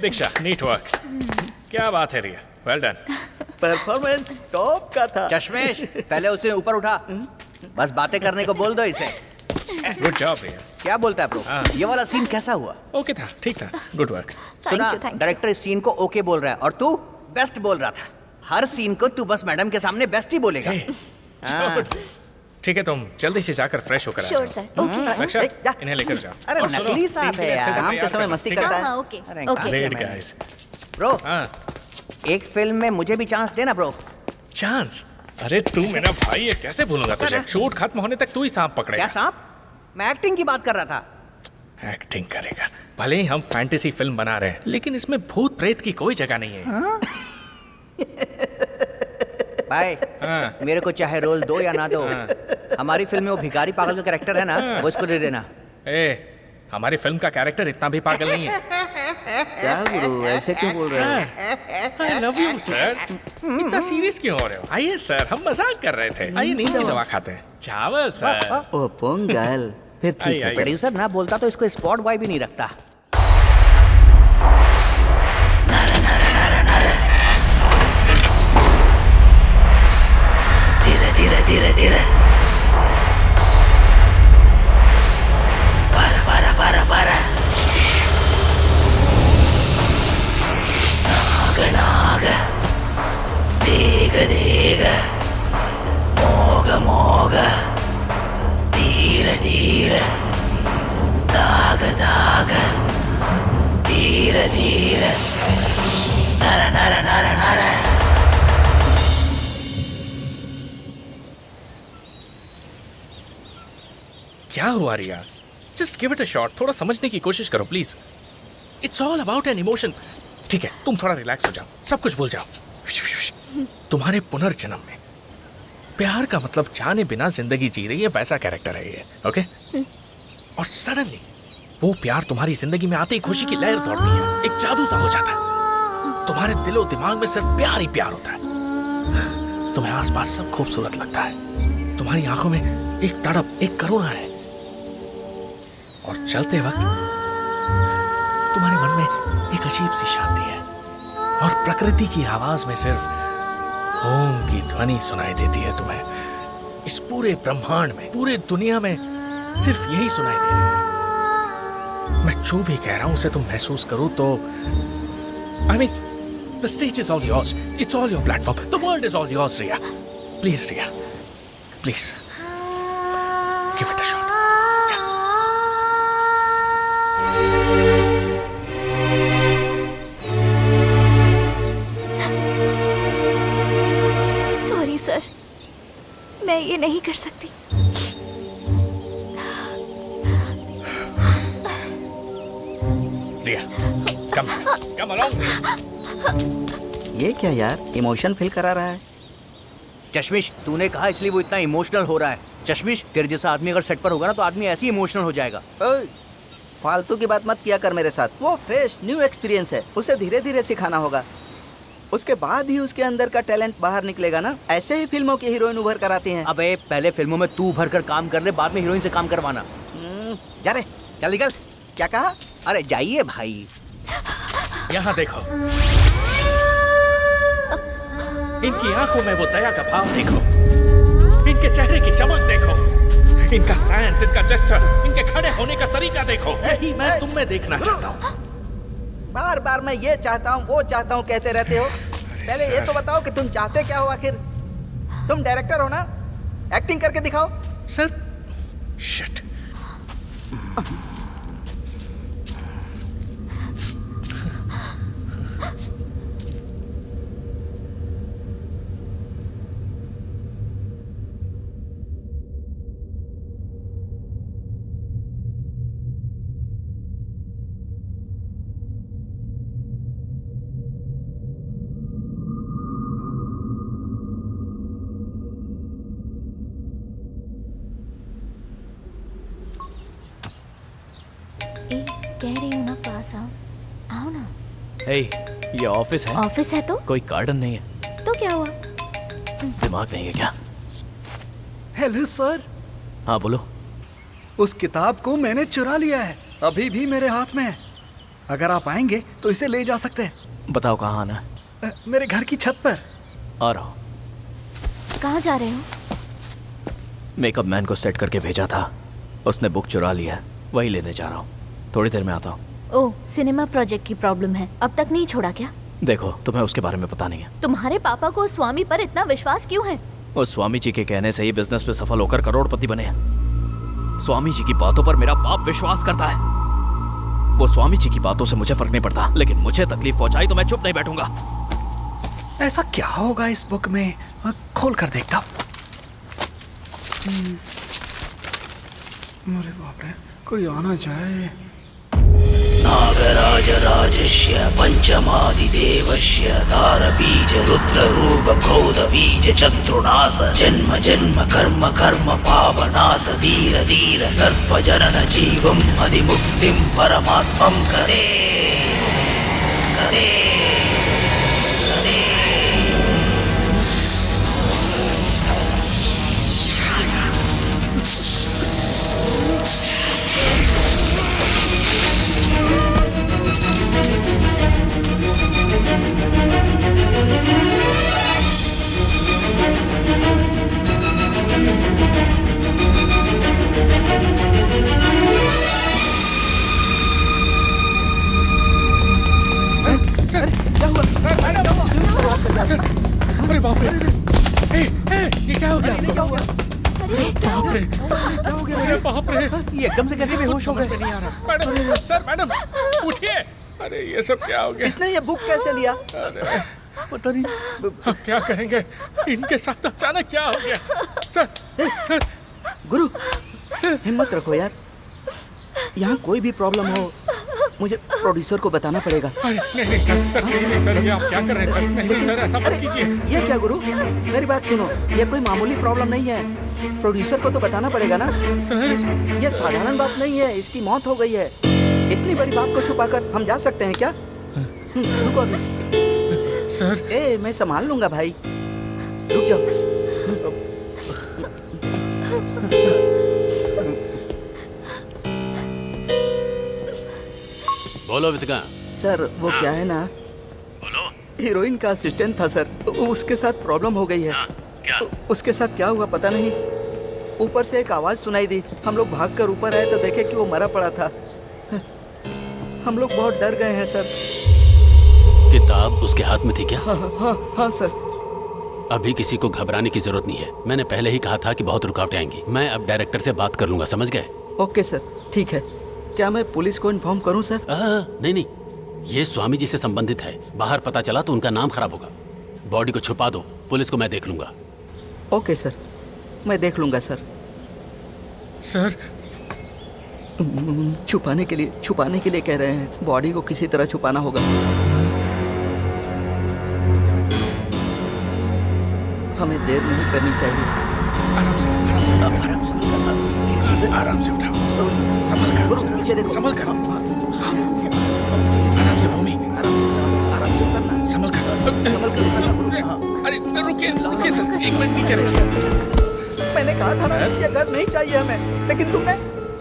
Diksha, neat work. क्या बात है Riya, well done. Performance top का था। चश्मेश, पहले उसे ऊपर उठा। बस बातें करने को बोल दो इसे। गुड जॉब रिया। क्या बोलता है ब्रो? ये वाला सीन कैसा हुआ? ओके था, ठीक था, गुड वर्क। सुना, डायरेक्टर इस सीन को ओके बोल रहा है और तू बेस्ट बोल रहा था। हर सीन को तू बस मैडम के सामने बेस्ट ही बोलेगा। ठीक है, तुम जल्दी से जाकर फ्रेश होकर आ जाओ। Sure sir, okay. लक्ष्य, इन्हें लेकर जाओ। अरे और सुनो, नकली साहब सीन के है लिए यार। अच्छे से काम तैयार के समय करना, मस्ती ठीक है? करता है। हाँ, ओके अरे ओके। Great guys. ब्रो, हाँ, एक फिल्म में मुझे भी चांस देना ब्रो। चांस? अरे तू मेरा भाई है, कैसे भूलूंगा तुझे? शूट खत्म होने तक तू ही सांप पकड़ेगा। क्या सांप? मैं एक्टिंग की बात कर रहा था। एक्टिंग करेगा? भले ही हम फैंटेसी फिल्म बना रहे हैं, लेकिन इसमें भूत प्रेत की कोई जगह नहीं है। भाई, मेरे को चाहे रोल दो या ना दो, हमारी फिल्म में वो भिखारी पागल का कैरेक्टर है ना, वो इसको दे देना। हमारी फिल्म का कैरेक्टर इतना भी पागल नहीं है। क्या गुरु, ऐसे क्यों बोल रहे हो? I love you sir. इतना सीरियस क्यों हो रहे हो? आइए सर, हम मजाक कर रहे थे। आइए नींद की दवा खाते हैं। चावल सर। ओ पोंगल, फिर ठीक है। प्रोड्यूसर ना बोलता तो इसको स्पॉट बॉय भी नहीं रखता। धीरे धीरे धीरे धीरे, para para para para, naga naga, dega dega, moga moga, धीरे धीरे, daga daga, धीरे धीरे, nara nara nara nara। क्या हुआ Riya? Just give it a shot. थोड़ा समझने की कोशिश करो please. It's all about an emotion. ठीक है, तुम थोड़ा रिलैक्स हो जाओ, सब कुछ भूल जाओ। तुम्हारे पुनर्जन्म में प्यार का मतलब जाने बिना जिंदगी जी रही है, वैसा कैरेक्टर है ये, ओके? और सडनली वो प्यार तुम्हारी जिंदगी में आते ही खुशी की लहर दौड़ती है, एक जादू सा हो जाता है। तुम्हारे दिलो दिमाग में सिर्फ प्यार ही प्यार होता है। तुम्हें आसपास सब खूबसूरत लगता है। तुम्हारी आंखों में एक तड़प, एक करुणा है। और चलते वक्त तुम्हारे मन में एक अजीब सी शांति है। और प्रकृति की आवाज में सिर्फ ओम की ध्वनि सुनाई देती है तुम्हें। इस पूरे ब्रह्मांड में, पूरे दुनिया में सिर्फ यही सुनाई दे रही है। मैं जो भी कह रहा हूं उसे तुम महसूस करो तो I mean the stage is all yours. It's all your platform. The world is all yours, Riya. Please, Riya. Please. Give it a shot. Sorry sir, मैं ये नहीं कर सकती। Riya, come along, Riya. ये क्या यार, इमोशन फील करा रहा है? चश्मिश, तूने कहा इसलिए वो इतना इमोशनल हो रहा है। चश्मिश, तेरे जैसा आदमी अगर सेट पर होगा ना तो आदमी ऐसे ही इमोशनल हो जाएगा। फालतू की बात मत किया कर मेरे साथ। वो फ्रेश न्यू एक्सपीरियंस है, उसे धीरे धीरे सिखाना होगा। उसके बाद ही उसके अंदर का टैलेंट बाहर निकलेगा ना। ऐसे ही फिल्मों की हीरोइन उभर कर आती हैं। अबे पहले फिल्मों में तू भर कर काम कर ले, बाद में हीरोइन से काम करवाना। जा रे, चल निकल। क्या कहा? अरे जाइए भाई। यहाँ देखो, इनकी आंखों में वो दया का भाव देखो, इनके चेहरे की चमक देखो, इनका स्टैंस, इनका जेस्चर, इनके खड़े होने का तरीका देखो। यही मैं तुम में देखना चाहता हूँ। बार बार मैं ये चाहता हूँ वो चाहता हूँ कहते रहते हो। पहले ये तो बताओ कि तुम चाहते क्या हो आखिर? तुम डायरेक्टर हो ना, एक्टिंग करके दिखाओ। Sir, shit. कह रही हूँ ना, पास आओ। आओ ना। ये ऑफिस है? ऑफिस है तो कोई गार्डन नहीं है? तो क्या हुआ? दिमाग नहीं है क्या? Hello sir. हाँ बोलो। उस किताब को मैंने चुरा लिया है, अभी भी मेरे हाथ में है। अगर आप आएंगे तो इसे ले जा सकते हैं। बताओ कहाँ आना है? मेरे घर की छत पर। आ रहा हूँ। कहाँ जा रहे हो? मेकअप मैन को सेट करके भेजा था, उसने बुक चुरा लिया है, वही लेने जा रहा हूँ। थोड़ी देर में आता हूँ। ओह, सिनेमा प्रोजेक्ट की प्रॉब्लम है, अब तक नहीं छोड़ा क्या? देखो, तुम्हें उसके बारे में पता नहीं है। तुम्हारे पापा को स्वामी पर इतना विश्वास क्यों है? वो स्वामी जी के कहने से ही बिजनेस में सफल होकर करोड़पति बने हैं। स्वामी जी की बातों पर मेरा बाप विश्वास करता है। वो स्वामी जी की बातों से मुझे फर्क नहीं पड़ता, लेकिन मुझे तकलीफ पहुंचाई तो मैं चुप नहीं बैठूंगा। ऐसा क्या होगा इस बुक में? खोल कर देखता हूँ। अरे बाप रे, कोई आना जाए। नागराज राजस्य पंचमादिदेवस्य दारबीज रुद्ररूप क्रोधबीज चतुर्नाश जन्म जन्म कर्म कर्म पावनाश धीर धीर सर्प जनन जीवम अधिमुक्तिम परमात्मम करे करे करे। अरे बाप रे, ये क्या हो गया आपको? बाप रे, अरे बाप रे, ये एकदम से कैसे बेहोश हो गए? समझ में नहीं आ रहा। मैडम, सर मैडम, उठिए। अरे ये सब क्या हो गया? इसने ये बुक कैसे लिया? अरे पता नहीं। हम क्या करेंगे? इनके साथ अचानक क्या हो गया? सर, सर, गुरु, सर, हिम्मत रखो यार। यहाँ कोई भी प्रॉब्लम हो मुझे प्रोड्यूसर को बताना पड़ेगा। नहीं नहीं सर, सर नहीं सर, ये आप क्या कर रहे हैं सर? नहीं सर, ऐसा मत कीजिए। ये क्या गुरु, मेरी बात सुनो, ये कोई मामूली प्रॉब्लम नहीं है। प्रोड्यूसर को तो बताना पड़ेगा ना। सर, ये साधारण बात नहीं है, इसकी मौत हो गई है। इतनी बड़ी बात को छुपाकर हम जा सकते हैं क्या? रुको अभी। सर, मैं संभाल लूंगा भाई, रुक जाओ। बोलो वितका। सर वो क्या है ना, हीरोइन का असिस्टेंट था सर, उसके साथ प्रॉब्लम हो गई है। उसके साथ क्या हुआ पता नहीं। ऊपर से एक आवाज सुनाई दी, हम लोग भागकर ऊपर आए तो देखे कि वो मरा पड़ा था। हम लोग बहुत डर गए हैं सर। किताब उसके हाथ में थी क्या? हाँ सर। अभी किसी को घबराने की जरूरत नहीं है। मैंने पहले ही कहा था कि बहुत रुकावटें आएंगी। मैं अब डायरेक्टर से बात कर लूंगा, समझ गए? ओके सर, ठीक है। क्या मैं पुलिस को इन्फॉर्म करूं सर? नहीं नहीं, ये स्वामी जी से संबंधित है। बाहर पता चला तो उनका नाम खराब होगा। बॉडी को छुपा दो, पुलिस को मैं देख लूंगा। ओके सर, मैं देख लूंगा सर। सर, छुपाने के लिए कह रहे हैं। बॉडी को किसी तरह छुपाना होगा। हमें देर नहीं करनी चाहिए। आराम से उठाओ, संभल कर, पीछे देखो, संभल कर, आराम से आराम से भूमि, आराम से उतरना, संभल कर। संभल कर उतरना। अरे रुकिए रुकिए सर, 1 मिनट नीचे रखिए। मैंने कहा था ना ये घर नहीं चाहिए हमें, लेकिन तुमने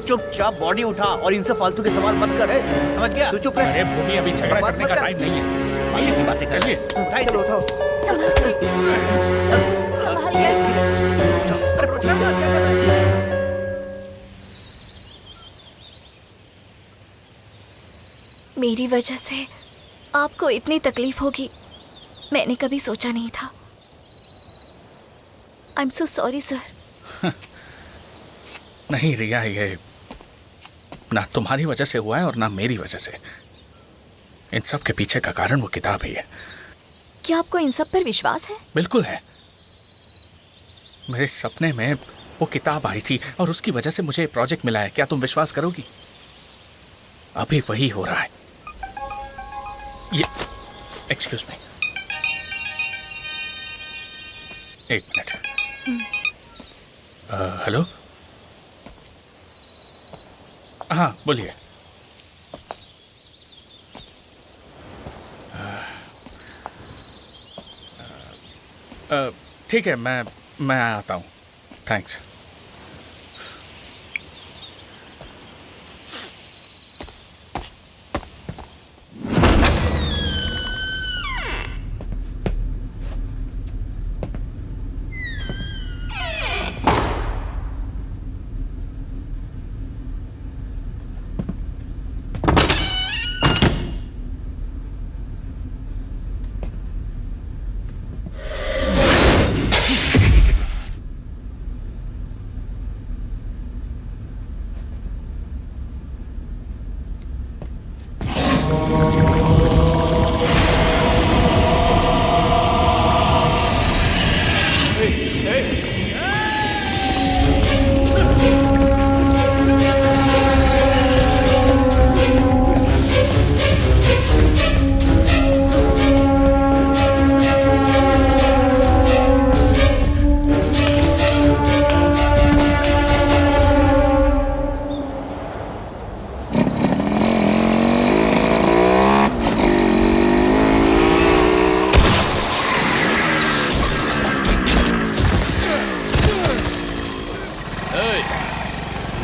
चुपचाप बॉडी उठा और इनसे फालतू के सवाल मत कर, समझ गया? तू चुप रह। अरे भूमि, अभी झगड़ा बकवास करने मत का कर। टाइम नहीं है। प्लीज बातें चलिए। उठाई चलो उठाओ। संभाल के संभाल के। अरे क्या कर रहा है? मेरी वजह से आपको इतनी तकलीफ होगी मैंने कभी सोचा नहीं था। I am so sorry sir. नहीं रिया, ये ना तुम्हारी वजह से हुआ है और ना मेरी वजह से। इन सब के पीछे का कारण वो किताब ही है। क्या आपको इन सब पर विश्वास है? बिल्कुल है। मेरे सपने में वो किताब आई थी और उसकी वजह से मुझे प्रोजेक्ट मिला है। क्या तुम विश्वास करोगी? अभी वही हो रहा है। ये एक्सक्यूज मी, 1 मिनट। हेलो, हाँ बोलिए। ठीक है, मैं आता हूँ। थैंक्स।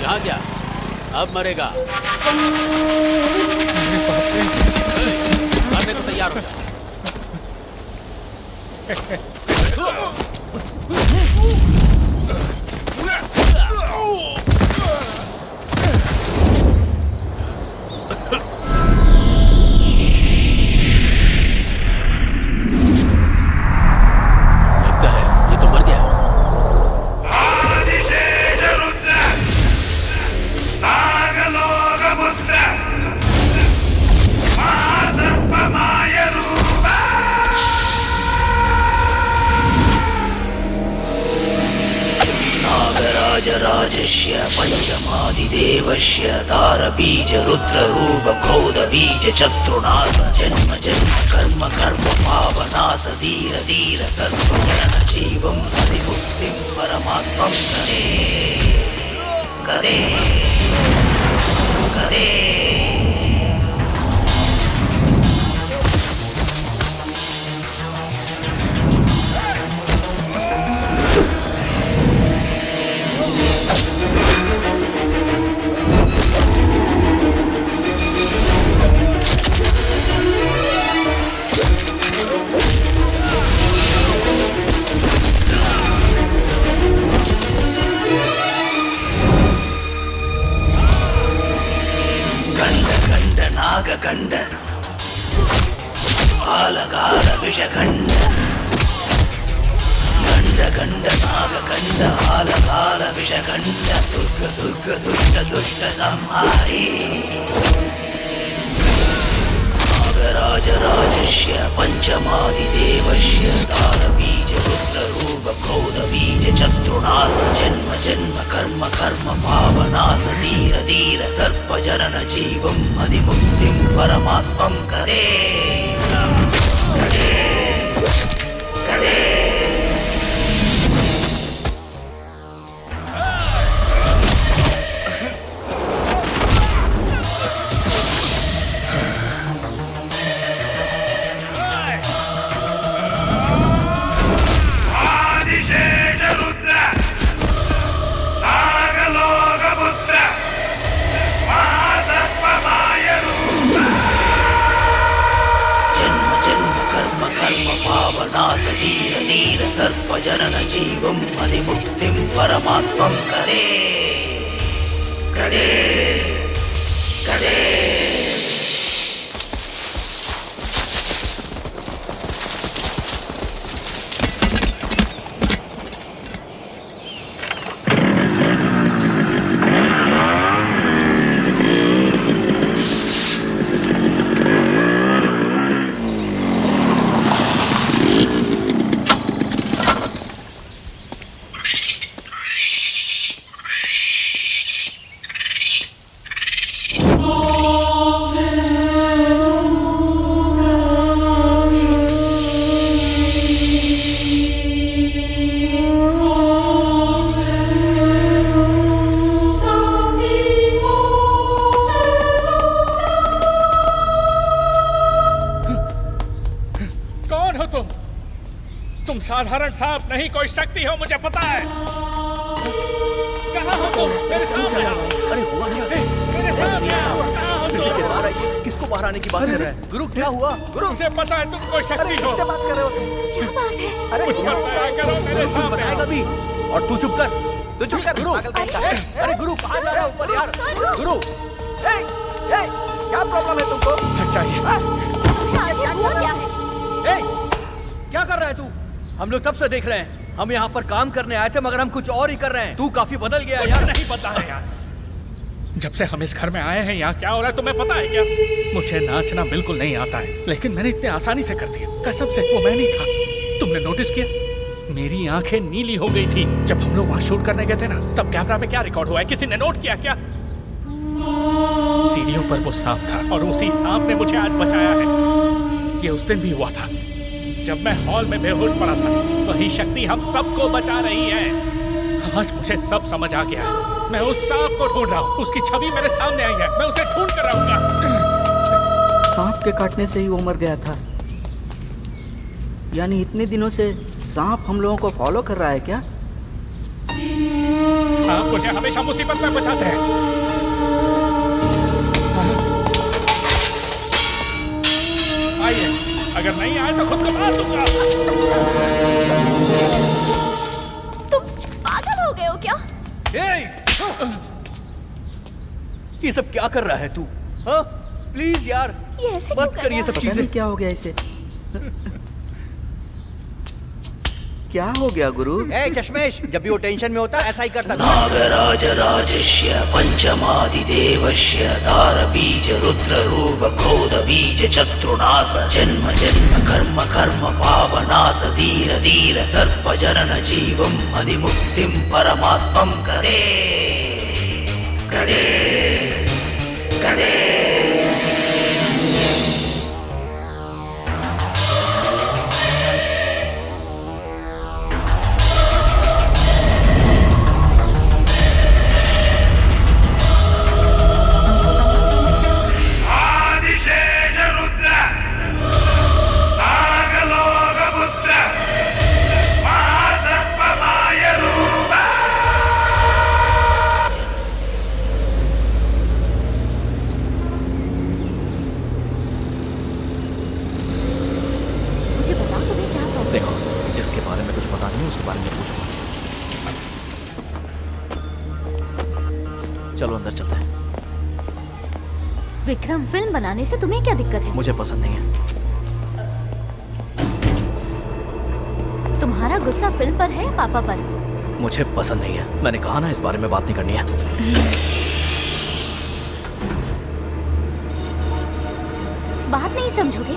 यहाँ क्या? अब मरेगा। मरने को तैयार हो जा। लगता है ये तो मर गया। नागराजराजस्य पञ्चमादिदेवस्य दारबीजरुद्ररूपखौदबीज चतुर्नाथ जन्म जन्म कर्म कर्म पावनाथ धीर धीर सर्वजन जीवं हरिमुक्तिं परमात्मं करे करे करे। नागकण्ड आलगाल विषखण्ड गण्ड गण्ड नागकण्ड आलगाल विषखण्ड दुर्ग दुर्ग दुष्ट दुष्ट संहारी नागराजराजस्य पञ्चमादिदेवस्य दारबीजरुद्ररूपखौदबीज चतुर्नाथ जन्म जन्म कर्म कर्म पावनाश धीर धीर सर्पजनन जीवं अधिमुक्तिं परमात्मं करे करे करे। पावनास धीर धीर सर्पजनन जीवम अधिमुक्तिम परमात्मम करे करे करे। तुम साधारण सांप नहीं, कोई शक्ति हो, मुझे पता है। कहाँ हो तुम? मेरे सामने आओ। अरे हुआ क्या? मेरे सामने आओ। कहाँ हो नीचे तुम? बाहर आइए। किसको बाहर आने की बात कर रहे हैं? गुरु क्या हुआ? गुरु मुझे पता है तुम कोई शक्ति हो। किससे बात कर रहे हो? क्या बात है? अरे कुछ बताया करो, मेरे कुछ सामने बताएगा आओ। भी। और तू चुप कर। तू चुप कर गुरु। अरे गुरु कहाँ जा रहा है ऊपर यार? गुरु क्या प्रॉब्लम है तुमको? हट जाइए। हुआ क्या है? ए, क्या कर रहा है तू? हम लोग तब से देख रहे हैं। हम यहाँ पर काम करने आए थे मगर हम कुछ और ही कर रहे हैं। तू काफी बदल गया यार। नहीं पता है यार। जब से हम इस घर में आए हैं यहाँ क्या हो रहा है तुम्हें पता है क्या? मुझे नाचना बिल्कुल नहीं आता है, लेकिन मैंने इतने आसानी से कर दिया। कसम से वो मैं नहीं था। तुमने नोटिस किया? मेरी आंखें नीली हो गई थी जब हम लोग वहाँ शूट करने गए थे ना। तब कैमरा में क्या रिकॉर्ड हुआ है किसी ने नोट किया क्या? सीढ़ियों पर वो सांप था और उसी सांप ने मुझे आज बचाया है। ये उस दिन भी हुआ था जब मैं हॉल में बेहोश पड़ा था। वही शक्ति हम सबको बचा रही है। आज मुझे सब समझ आ गया है। मैं उस सांप को ढूंढ रहा हूँ। उसकी छवि मेरे सामने आई है। मैं उसे ढूंढ कर रहूंगा। सांप के काटने से ही वो मर गया था। यानी इतने दिनों से सांप हम लोगों को फॉलो कर रहा है क्या? आप मुझे हमेशा मुसीबत में बचाते हैं। आइए, अगर नहीं आए तो खुद को मार दूंगा। तुम पागल हो गए हो क्या? ये सब क्या कर रहा है तू? हाँ प्लीज यार ये ऐसे क्यों मत कर कर ये रहा सब पता चीजें। नहीं क्या हो गया इसे। क्या हो गया गुरु? ए चश्मेश, जब भी वो टेंशन में होता है ऐसा ही करता था। नागराज राजस्य पंचमादिदेवस्य दारबीज रुद्ररूप क्रोध बीज चतुर्नाश जन्म जन्म कर्म कर्म पावनाश धीर धीर सर्प जनन जीवम अधिमुक्तिम परमात्मम करे करे करे। मुझे बताओ तुम्हें क्या प्रॉब्लम? देखो, जिसके बारे में कुछ पता नहीं उसके बारे में पूछूंगा। चलो अंदर चलते हैं। विक्रम, फिल्म बनाने से तुम्हें क्या दिक्कत है? मुझे पसंद नहीं है। तुम्हारा गुस्सा फिल्म पर है या पापा पर? मुझे पसंद नहीं है। मैंने कहा ना इस बारे में बात नहीं करनी है। बात नहीं समझोगे?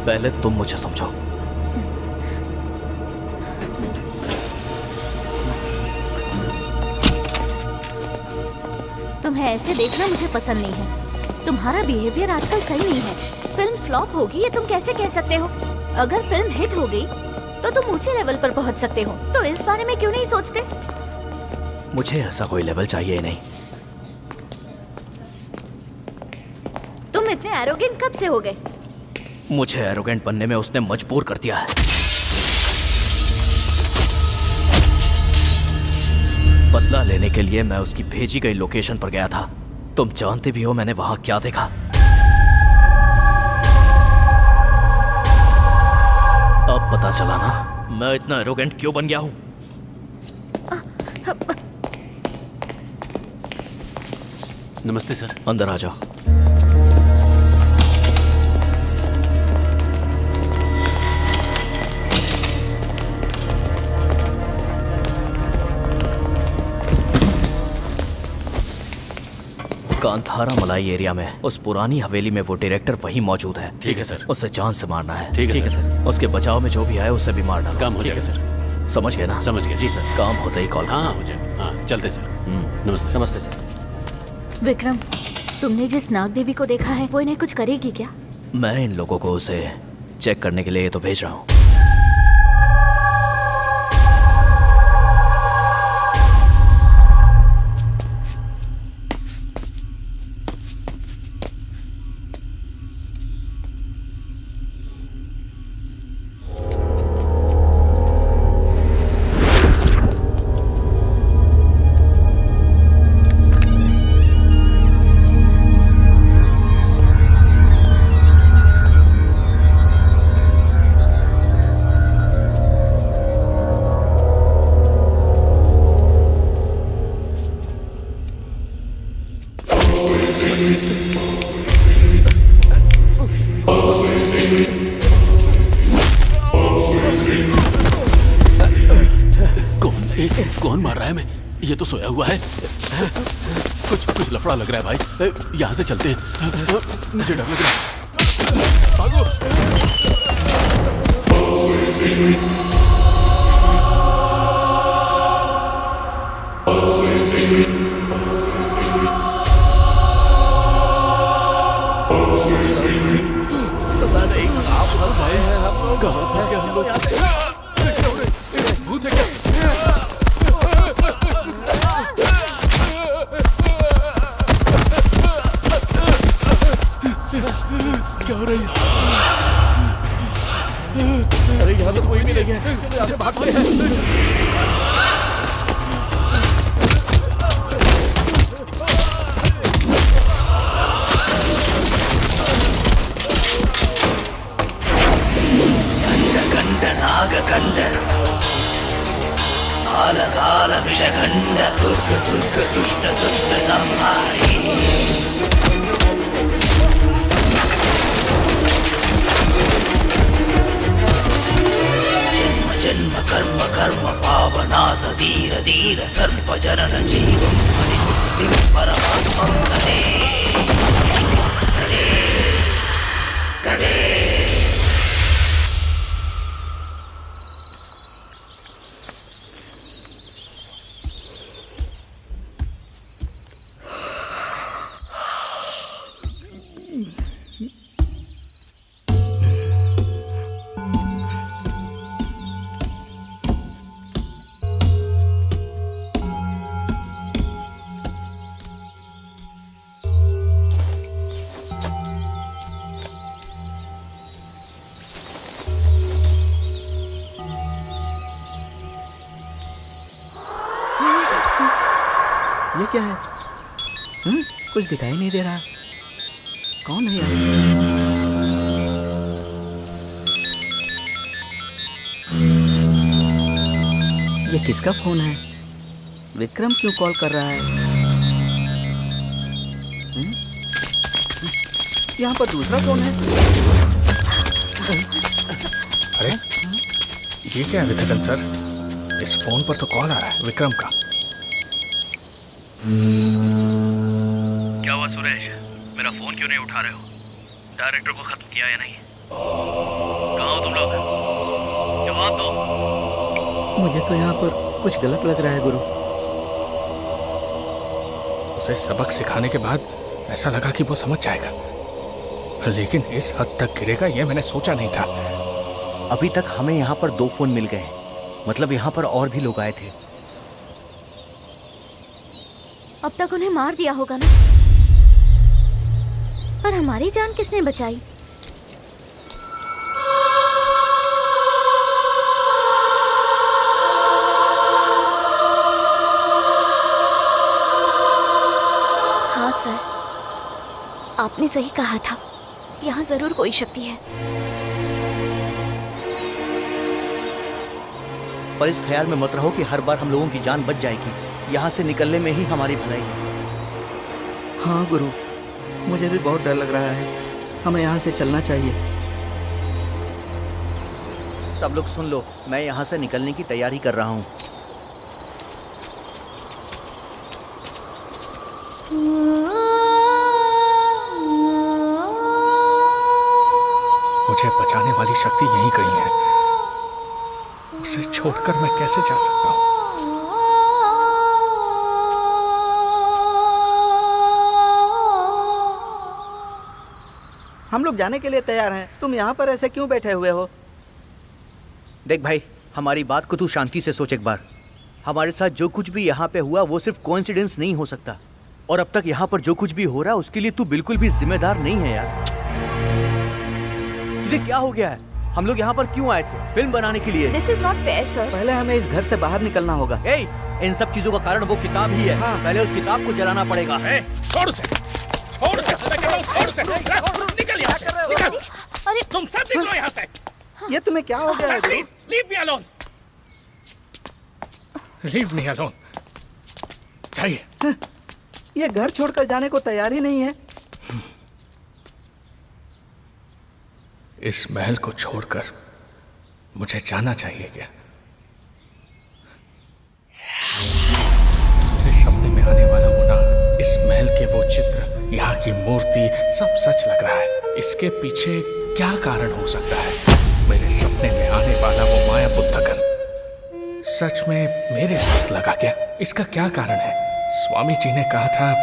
पहले तुम मुझे समझो। तुम्हें ऐसे देखना मुझे पसंद नहीं है। तुम्हारा बिहेवियर आजकल सही नहीं है। फिल्म फ्लॉप होगी ये तुम कैसे कह सकते हो? अगर फिल्म हिट हो गई तो तुम ऊंचे लेवल पर पहुंच सकते हो। तो इस बारे में क्यों नहीं सोचते? मुझे ऐसा कोई लेवल चाहिए ही नहीं। तुम इतने एरोगेंट कब से हो गए? मुझे एरोगेंट बनने में उसने मजबूर कर दिया है। बदला लेने के लिए मैं उसकी भेजी गई लोकेशन पर गया था। तुम जानते भी हो मैंने वहां क्या देखा। चला ना मैं इतना एरोगेंट क्यों बन गया हूँ। नमस्ते सर। अंदर आ जाओ। कांथारा मलाई एरिया में उस पुरानी हवेली में वो डायरेक्टर वहीं मौजूद है। ठीक है सर। उसे जान से मारना है। ठीक है सर। उसके बचाव में जो भी आए उसे भी मारना। काम हो जाएगा सर। समझ गए ना? समझ गए। जी सर। काम होते ही कॉल। हाँ हो जाएगा। हाँ चलते सर। नमस्ते। नमस्ते सर। विक्रम, तुमने जिस नाग देवी को देखा है वो इन्हें कुछ करेगी क्या? मैं इन लोगों को उसे चेक करने के लिए तो भेज रहा हूँ। कौन मार रहा है हमें? ये तो सोया हुआ है। कुछ लफड़ा लग रहा है भाई। यहाँ से चलते हैं। मुझे डर लग रहा है। भागो। कहाँ फंस गए हम लोग? भूत है क्या? क्या हो रही है? अरे यहाँ तो कोई भी नहीं है। यहाँ से भागते हैं। नागकंड काल काल विषखंड दुर्ग दुर्ग दुष्ट दुष्ट संहारी। जन्म जन्म कर्म कर्म पावनास धीर धीर सर्प जनन जीवम हरिमुक्तिं परमात्मं करे करे करे। ये क्या है? कुछ दिखाई नहीं दे रहा। कौन है यार? ये किसका फोन है? विक्रम क्यों कॉल कर रहा है? यहाँ पर दूसरा फोन है। अरे ये क्या है विक्रम सर? इस फोन पर तो कॉल आ रहा है विक्रम का। क्या हुआ सुरेश? मेरा फोन क्यों नहीं उठा रहे हो? डायरेक्टर को खत्म किया या नहीं? कहाँ हो तुम लोग? जवाब दो। मुझे तो यहाँ पर कुछ गलत लग रहा है गुरु। उसे सबक सिखाने के बाद ऐसा लगा कि वो समझ जाएगा, लेकिन इस हद तक गिरेगा ये मैंने सोचा नहीं था। अभी तक हमें यहाँ पर 2 फोन मिल गए, मतलब यहाँ पर और भी लोग आए थे। अब तक उन्हें मार दिया होगा ना, पर हमारी जान किसने बचाई? हाँ सर, आपने सही कहा था, यहाँ जरूर कोई शक्ति है। पर इस ख्याल में मत रहो कि हर बार हम लोगों की जान बच जाएगी। यहाँ से निकलने में ही हमारी भलाई है। हाँ गुरु, मुझे भी बहुत डर लग रहा है। हमें यहाँ से चलना चाहिए। सब लोग सुन लो, मैं यहाँ से निकलने की तैयारी कर रहा हूँ। मुझे बचाने वाली शक्ति यहीं कहीं है। उसे छोड़कर मैं कैसे जा सकता हूँ? हम लोग जाने के लिए तैयार हैं। तुम यहाँ पर ऐसे क्यों बैठे हुए हो? देख भाई, हमारी बात को तू शांति से सोच एक बार। हमारे साथ जो कुछ भी यहाँ पे हुआ वो सिर्फ कोइंसिडेंस नहीं हो सकता। और अब तक यहाँ पर जो कुछ भी हो रहा है उसके लिए तू बिल्कुल भी जिम्मेदार नहीं है यार। तुझे क्या हो गया है? हम लोग यहाँ पर क्यों आए थे? फिल्म बनाने के लिए। This is not fair sir. पहले हमें इस घर से बाहर निकलना होगा। इन सब चीजों का कारण वो किताब ही है। हाँ। पहले उस किताब को जलाना पड़ेगा। छोड़ उसे, छोड़ उसे, छोड़ उसे, निकल यहाँ से, निकल। अरे तुम सब निकलो यहाँ से। ये तुम्हें क्या हो गया है गुरु? Leave me alone. Leave me alone. चाहिए। ये घर छोड़कर जाने को तैयार ही नहीं है। इस महल को छोड़कर मुझे जाना चाहिए क्या? मेरे सपने में आने वाला वो नाग, इस महल के वो चित्र, यहाँ की मूर्ति, सब सच लग रहा है। इसके पीछे क्या कारण हो सकता है? मेरे सपने में आने वाला वो माया बुद्धगन सच में मेरे साथ लगा क्या? इसका क्या कारण है? स्वामी जी ने कहा था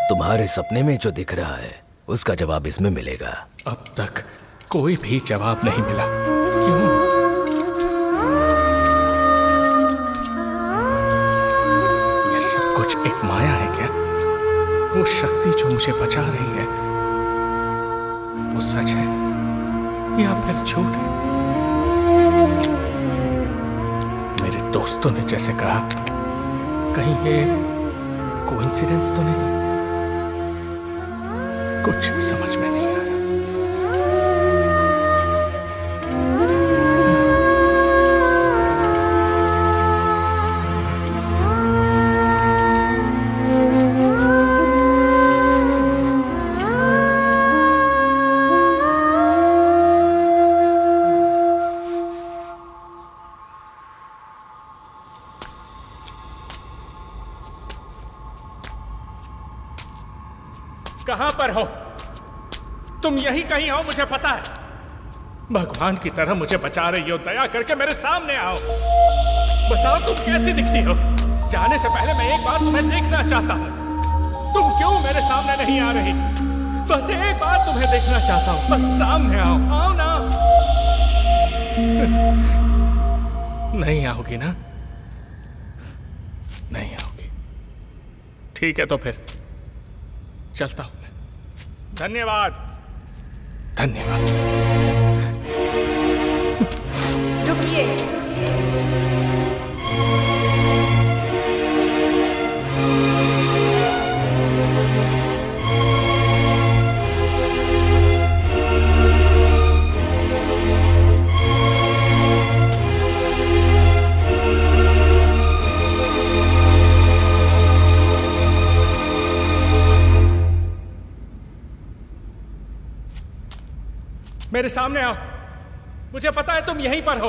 तुम्हारे सपने में जो दिख रहा है उसका जवाब इसमें मिलेगा। अब तक कोई भी जवाब नहीं मिला। क्यों? ये सब कुछ एक माया है क्या? वो शक्ति जो मुझे बचा रही है वो सच है या फिर झूठ है? मेरे दोस्तों ने जैसे कहा, कहीं ये कोइंसिडेंस तो नहीं? कुछ समझ में नहीं आ रहा। कहां पर हो तुम? यही कहीं हो, मुझे पता है। भगवान की तरह मुझे बचा रही हो, दया करके मेरे सामने आओ। बताओ तुम कैसी दिखती हो? जाने से पहले मैं एक बार तुम्हें देखना चाहता हूं। तुम क्यों मेरे सामने नहीं आ रही? बस एक बार तुम्हें देखना चाहता हूं। बस सामने आओ, आओ ना। नहीं आओगी ना? नहीं आओगी। ठीक है तो फिर चलता हूं। धन्यवाद, धन्यवाद। रुकिए। मेरे सामने आओ, मुझे पता है तुम यहीं पर हो।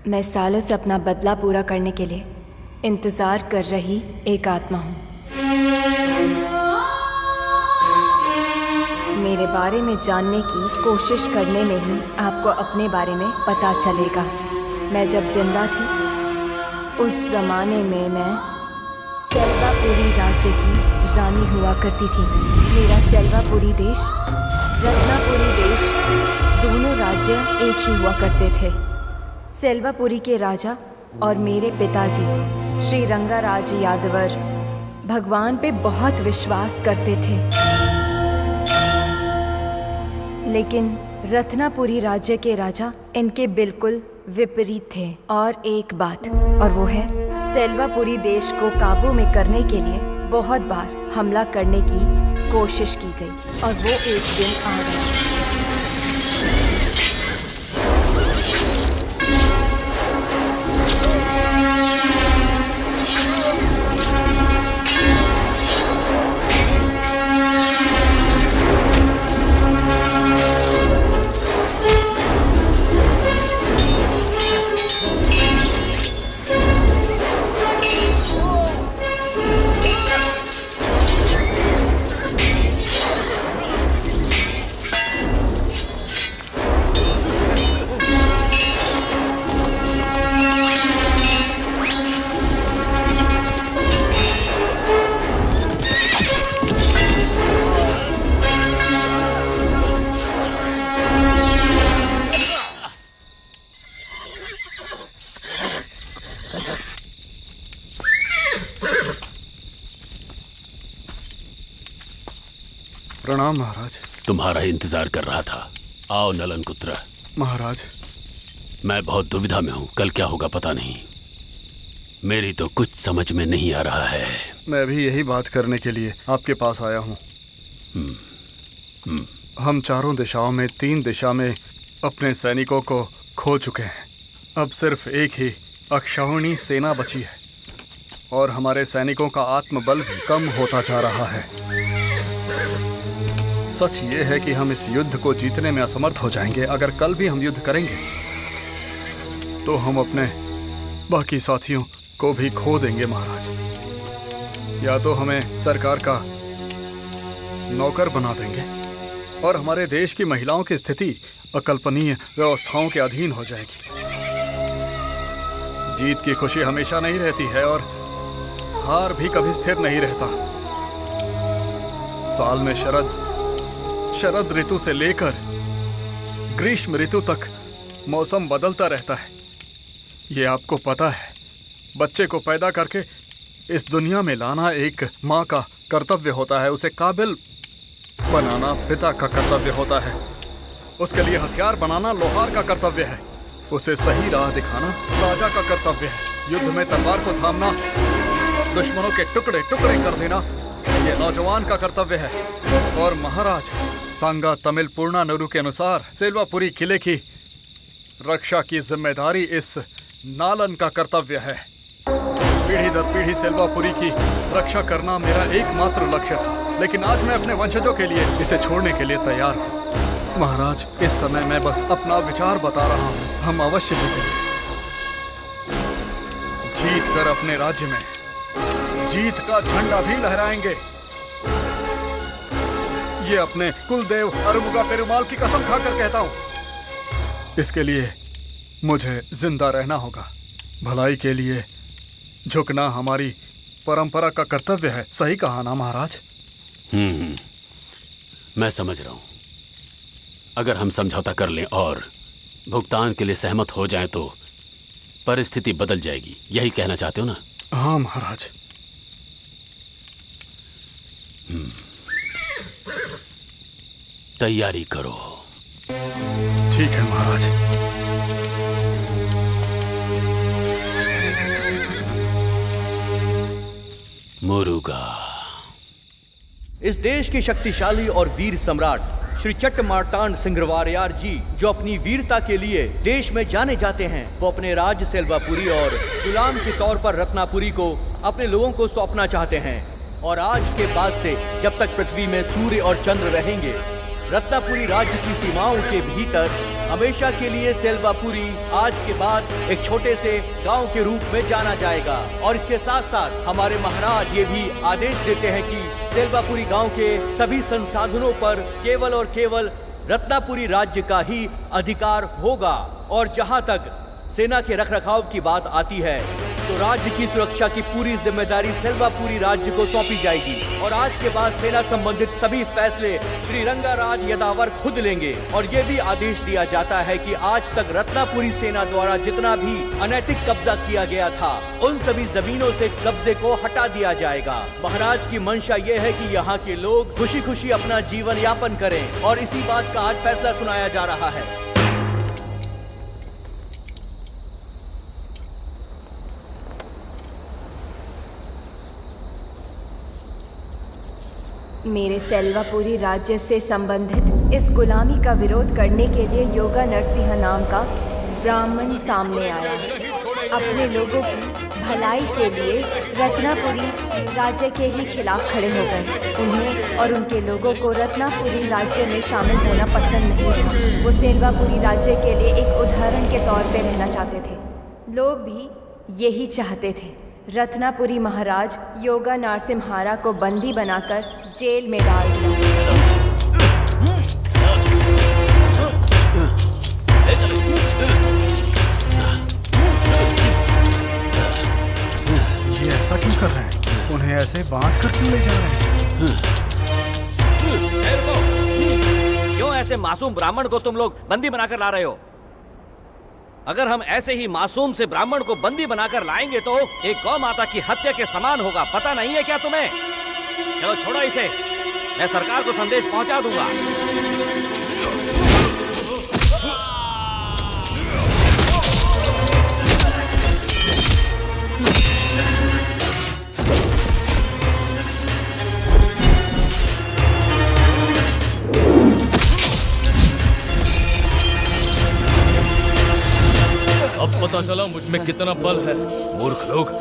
मैं सालों से अपना बदला पूरा करने के लिए इंतजार कर रही एक आत्मा हूँ। मेरे बारे में जानने की कोशिश करने में ही आपको अपने बारे में पता चलेगा। मैं जब जिंदा थी उस जमाने में मैं सेल्वापुरी राज्य की रानी हुआ करती थी। मेरा सेल्वापुरी देश, रत्नापुरी देश, दोनों राज्य एक ही हुआ करते थे। सेल्वापुरी के राजा और मेरे पिताजी श्री रंगाराज यादवर भगवान पे बहुत विश्वास करते थे, लेकिन रत्नापुरी राज्य के राजा इनके बिल्कुल विपरीत थे। और एक बात, और वो है सेल्वापुरी देश को काबू में करने के लिए बहुत बार हमला करने की कोशिश की गई और वो एक दिन आ गया। प्रणाम महाराज। तुम्हारा इंतजार कर रहा था। आओ नलन कुत्र। महाराज, मैं बहुत दुविधा में हूँ। कल क्या होगा पता नहीं। मेरी तो कुछ समझ में नहीं आ रहा है। मैं भी यही बात करने के लिए आपके पास आया हूँ। हम चारों दिशाओं में 3 दिशा में अपने सैनिकों को खो चुके हैं। अब सिर्फ एक ही अक्षौहिणी सेना बची है और हमारे सैनिकों का आत्मबल भी कम होता जा रहा है। सच ये है कि हम इस युद्ध को जीतने में असमर्थ हो जाएंगे। अगर कल भी हम युद्ध करेंगे तो हम अपने बाकी साथियों को भी खो देंगे महाराज। या तो हमें सरकार का नौकर बना देंगे और हमारे देश की महिलाओं की स्थिति अकल्पनीय व्यवस्थाओं के अधीन हो जाएगी। जीत की खुशी हमेशा नहीं रहती है और हार भी कभी स्थिर नहीं रहता। साल में शरद ऋतु से लेकर ग्रीष्म ऋतु तक मौसम बदलता रहता है। ये आपको पता है। बच्चे को पैदा करके इस दुनिया में लाना एक माँ का कर्तव्य होता है। उसे काबिल बनाना पिता का कर्तव्य होता है। उसके लिए हथियार बनाना लोहार का कर्तव्य है। उसे सही राह दिखाना राजा का कर्तव्य है। युद्ध में तलवार को थामना, दुश्मनों के टुकड़े टुकड़े कर देना, ये नौजवान का कर्तव्य है। और महाराज सांगा तमिल पूर्णानुरु के अनुसार सेल्वापुरी किले की रक्षा की जिम्मेदारी इस नालन का कर्तव्य है। पीढ़ी दर पीढ़ी सेल्वापुरी की रक्षा करना मेरा एकमात्र लक्ष्य था, लेकिन आज मैं अपने वंशजों के लिए इसे छोड़ने के लिए तैयार हूँ। महाराज, इस समय मैं बस अपना विचार बता रहा हूँ। हम अवश्य जीतेंगे। जीत कर अपने राज्य में जीत का झंडा भी लहराएंगे। ये अपने कुलदेव अरुमुगा पेरुमाल की कसम खाकर कहता हूँ। इसके लिए मुझे जिंदा रहना होगा। भलाई के लिए झुकना हमारी परंपरा का कर्तव्य है। सही कहा ना महाराज? मैं समझ रहा हूं। अगर हम समझौता कर लें और भुगतान के लिए सहमत हो जाएं तो परिस्थिति बदल जाएगी। यही कहना चाहते हो ना? हाँ महाराज। तैयारी करो। ठीक है महाराज। मुरुगा। इस देश के शक्तिशाली और वीर सम्राट श्री चट्ट मार्तांड सिंहवारियार जी, जो अपनी वीरता के लिए देश में जाने जाते हैं, वो अपने राज्य सेल्वापुरी और गुलाम के तौर पर रत्नापुरी को अपने लोगों को सौंपना चाहते हैं। और आज के बाद से जब तक पृथ्वी में सूर्य और चंद्र रहेंगे, रत्नापुरी राज्य की सीमाओं के भीतर हमेशा के लिए सेल्वापुरी आज के बाद एक छोटे से गांव के रूप में जाना जाएगा। और इसके साथ साथ हमारे महाराज ये भी आदेश देते हैं कि सेल्वापुरी गांव के सभी संसाधनों पर केवल और केवल रत्नापुरी राज्य का ही अधिकार होगा। और जहां तक सेना के रखरखाव की बात आती है तो राज्य की सुरक्षा की पूरी जिम्मेदारी सेल्वापुरी राज्य को सौंपी जाएगी। और आज के बाद सेना संबंधित सभी फैसले श्री रंगाराज यदावर खुद लेंगे। और ये भी आदेश दिया जाता है कि आज तक रत्नापुरी सेना द्वारा जितना भी अनैतिक कब्जा किया गया था, उन सभी जमीनों से कब्जे को हटा दिया जाएगा। महाराज की मंशा ये है कि यहाँ के लोग खुशी खुशी अपना जीवन यापन करें और इसी बात का आज फैसला सुनाया जा रहा है। मेरे सेल्वापुरी राज्य से संबंधित इस गुलामी का विरोध करने के लिए योगा नरसिंह नाम का ब्राह्मण सामने आया। अपने लोगों की भलाई के लिए रत्नापुरी राज्य के ही खिलाफ खड़े हो गए। उन्हें और उनके लोगों को रत्नापुरी राज्य में शामिल होना पसंद नहीं था। वो सेल्वापुरी राज्य के लिए एक उदाहरण के तौर पर रहना चाहते थे। लोग भी यही चाहते थे। रत्नापुरी महाराज योगा नरसिम्हारा को बंदी बनाकर जेल में डाल दिया। ये ऐसा क्यों कर रहे हैं? उन्हें ऐसे बांध कर क्यों ले जा रहे हैं? क्यों ऐसे मासूम ब्राह्मण को तुम लोग बंदी बनाकर ला रहे हो? अगर हम ऐसे ही मासूम से ब्राह्मण को बंदी बनाकर लाएंगे तो एक गौ माता की हत्या के समान होगा। पता नहीं है क्या तुम्हें? चलो छोड़ो इसे। मैं सरकार को संदेश पहुंचा दूंगा। अब पता चला मुझ में कितना बल है। मूर्ख लोग,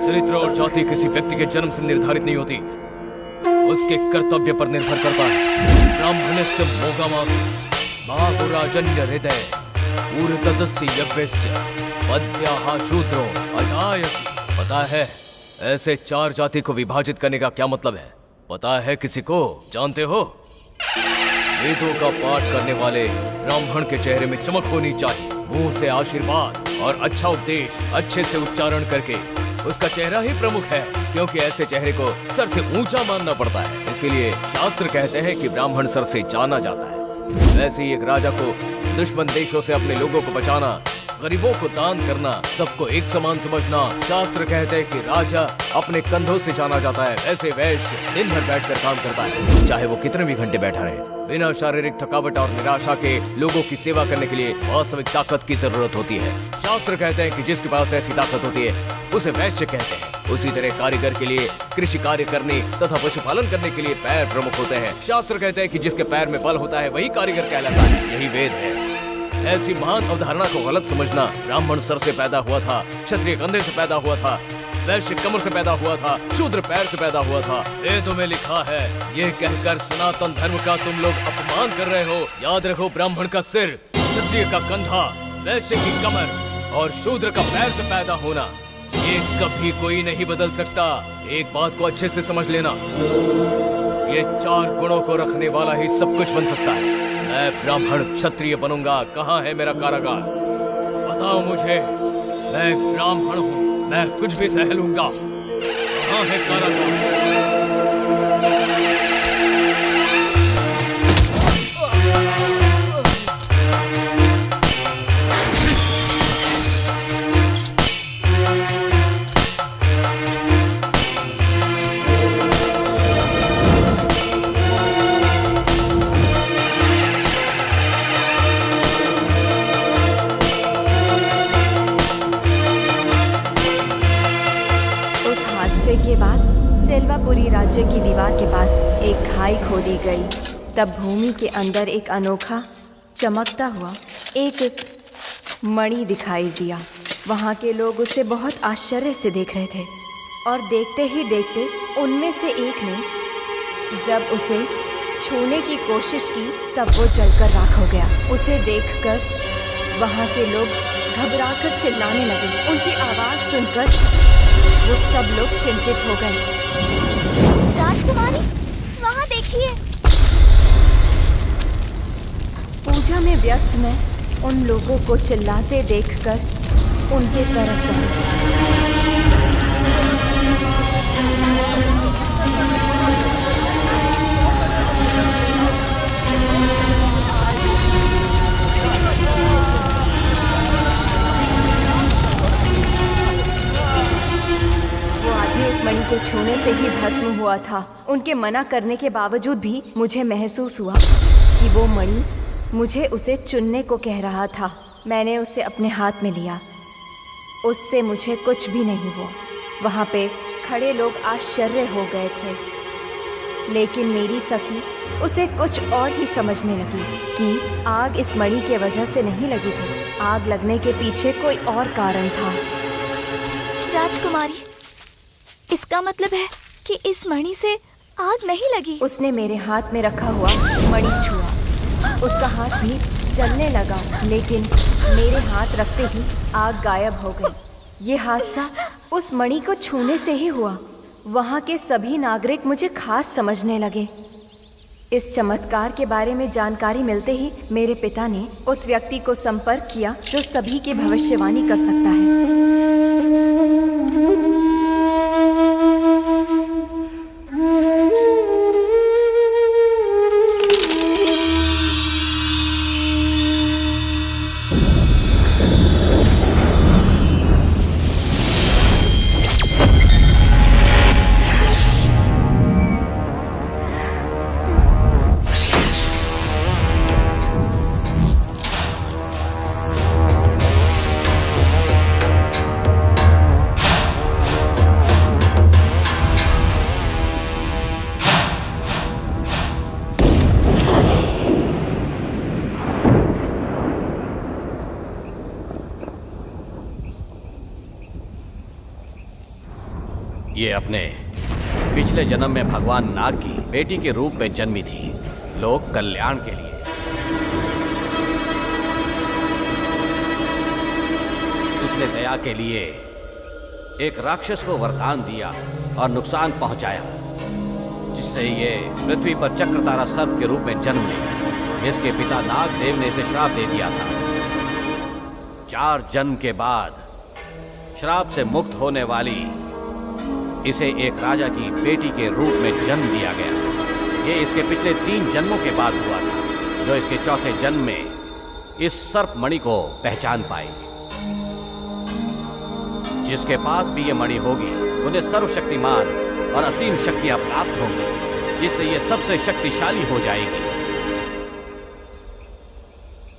चरित्र और जाति किसी व्यक्ति के जन्म से निर्धारित नहीं होती, उसके कर्तव्य पर निर्भर करता है। ब्राह्मणस्य मोगमासु बाहुराजन्य हृदय ऊर्ध्वतस्य यज्ञस्य पद्याः शूद्रो अजायति। पता है ऐसे 4 जाति को विभाजित करने का क्या मतलब है? पता है किसी को? जानते हो? वेदों का पाठ करने वाले ब्राह्मण के चेहरे में चमक होनी चाहिए, मुंह से आशीर्वाद और अच्छा उपदेश अच्छे से उच्चारण करके उसका चेहरा ही प्रमुख है, क्योंकि ऐसे चेहरे को सर से ऊंचा मानना पड़ता है। इसीलिए शास्त्र कहते हैं कि ब्राह्मण सर से जाना जाता है। वैसे ही एक राजा को दुश्मन देशों से अपने लोगों को बचाना, गरीबों को दान करना, सबको एक समान समझना, शास्त्र कहते हैं कि राजा अपने कंधों से जाना जाता है। वैसे वैश्य दिन भर बैठकर काम करता है, चाहे वो कितने भी घंटे बैठा रहे। बिना शारीरिक थकावट और निराशा के लोगों की सेवा करने के लिए वास्तविक ताकत की जरूरत होती है। शास्त्र कहते हैं कि जिसके पास ऐसी ताकत होती है उसे वैश्य कहते हैं। उसी तरह कारीगर के लिए कृषि कार्य करने तथा पशुपालन करने के लिए पैर प्रमुख होते हैं। शास्त्र कहते हैं कि जिसके पैर में बल होता है वही कारीगर कहलाता है। यही वेद है। ऐसी महान अवधारणा को गलत समझना, ब्राह्मण सर से पैदा हुआ था, क्षत्रिय कंधे से पैदा हुआ था, वैश्य कमर से पैदा हुआ था, शूद्र पैर से पैदा हुआ था। वेदों में लिखा है। ये कहकर सनातन धर्म का तुम लोग अपमान कर रहे हो। याद रखो, ब्राह्मण का सिर, क्षत्रिय का कंधा, वैश्य की कमर और शूद्र का पैर से पैदा होना, ये कभी कोई नहीं बदल सकता। एक बात को अच्छे से समझ लेना, ये 4 गुणों को रखने वाला ही सब कुछ बन सकता है। मैं ब्राह्मण क्षत्रिय बनूंगा। कहाँ है मेरा कारागार? बताओ मुझे। मैं ब्राह्मण हूँ, मैं कुछ भी सह लूंगा। कहाँ है कारागार? के बाद सेल्वापुरी राज्य की दीवार के पास एक खाई खोदी गई। तब भूमि के अंदर एक अनोखा चमकता हुआ एक मणि दिखाई दिया। वहाँ के लोग उसे बहुत आश्चर्य से देख रहे थे और देखते ही देखते उनमें से एक ने जब उसे छूने की कोशिश की तब वो जलकर राख हो गया। उसे देखकर वहाँ के लोग घबराकर चिल्लाने लगे। उनकी आवाज़ सुनकर वो सब लोग चिंतित हो गए। राजकुमारी, वहाँ देखिए। पूजा में व्यस्त मैं उन लोगों को चिल्लाते देखकर उनके तरफ गई। मणि के छूने से ही भस्म हुआ था। उनके मना करने के बावजूद भी मुझे महसूस हुआ कि वो मणि मुझे उसे चुनने को कह रहा था। मैंने उसे अपने हाथ में लिया। उससे मुझे कुछ भी नहीं हुआ। वहाँ पे खड़े लोग आश्चर्य हो गए थे, लेकिन मेरी सखी उसे कुछ और ही समझने लगी कि आग इस मणि के वजह से नहीं लगी थी। आग लगने के पीछे कोई और कारण था। राजकुमारी, इसका मतलब है कि इस मणि से आग नहीं लगी। उसने मेरे हाथ में रखा हुआ मणि छुआ। उसका हाथ भी जलने लगा, लेकिन मेरे हाथ रखते ही आग गायब हो गई। ये हादसा उस मणि को छूने से ही हुआ। वहाँ के सभी नागरिक मुझे खास समझने लगे। इस चमत्कार के बारे में जानकारी मिलते ही मेरे पिता ने उस व्यक्ति को संपर्क किया जो सभी की भविष्यवाणी कर सकता है। ये अपने पिछले जन्म में भगवान नाग की बेटी के रूप में जन्मी थी, लोक कल्याण के लिए। उसने दया के लिए एक राक्षस को वरदान दिया और नुकसान पहुंचाया, जिससे ये पृथ्वी पर चक्रतारा सर्प के रूप में जन्म ले। इसके पिता नागदेव ने इसे श्राप दे दिया था। 4 जन्म के बाद श्राप से मुक्त होने वाली इसे एक राजा की बेटी के रूप में जन्म दिया गया। ये इसके पिछले 3 जन्मों के बाद हुआ था, जो इसके चौथे जन्म में इस सर्प मणि को पहचान पाई। जिसके पास भी ये मणि होगी उन्हें सर्वशक्तिमान और असीम शक्तियां प्राप्त होंगी, जिससे ये सबसे शक्तिशाली हो जाएगी।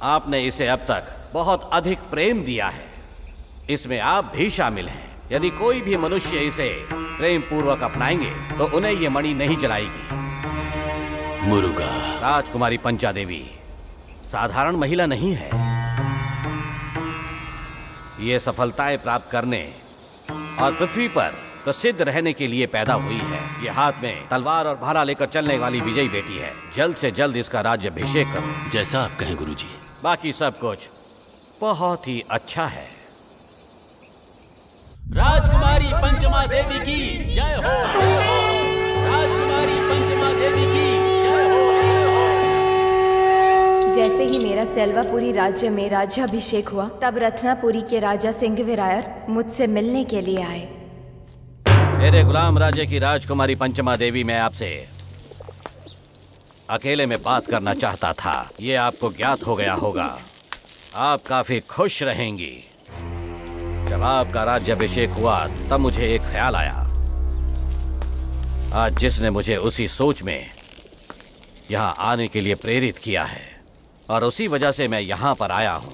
आपने इसे अब तक बहुत अधिक प्रेम दिया है, इसमें आप भी शामिल हैं। यदि कोई भी मनुष्य इसे प्रेम पूर्वक अपनाएंगे तो उन्हें ये मणि नहीं जलाएगी। मुरुगा, राजकुमारी पंचा देवी साधारण महिला नहीं है। ये सफलताएं प्राप्त करने और पृथ्वी पर प्रसिद्ध रहने के लिए पैदा हुई है। ये हाथ में तलवार और भाला लेकर चलने वाली विजयी बेटी है। जल्द से जल्द इसका राज्याभिषेक करो। जैसा आप कहें गुरुजी। बाकी सब कुछ बहुत ही अच्छा है। राजकुमारी पंचमा देवी की जय हो, जय हो। राजकुमारी पंचमा देवी की जय हो, जय हो। जैसे ही मेरा सेल्वापुरी राज्य में राज्याभिषेक हुआ, तब रत्नापुरी के राजा सिंह विरायर मुझसे मिलने के लिए आए। मेरे गुलाम राज्य की राजकुमारी पंचमा देवी, मैं आपसे अकेले में बात करना चाहता था। ये आपको ज्ञात हो गया होगा। आप काफी खुश रहेंगी। जब आपका राज्याभिषेक हुआ तब मुझे एक ख्याल आया, आज जिसने मुझे उसी सोच में यहाँ आने के लिए प्रेरित किया है, और उसी वजह से मैं यहाँ पर आया हूँ,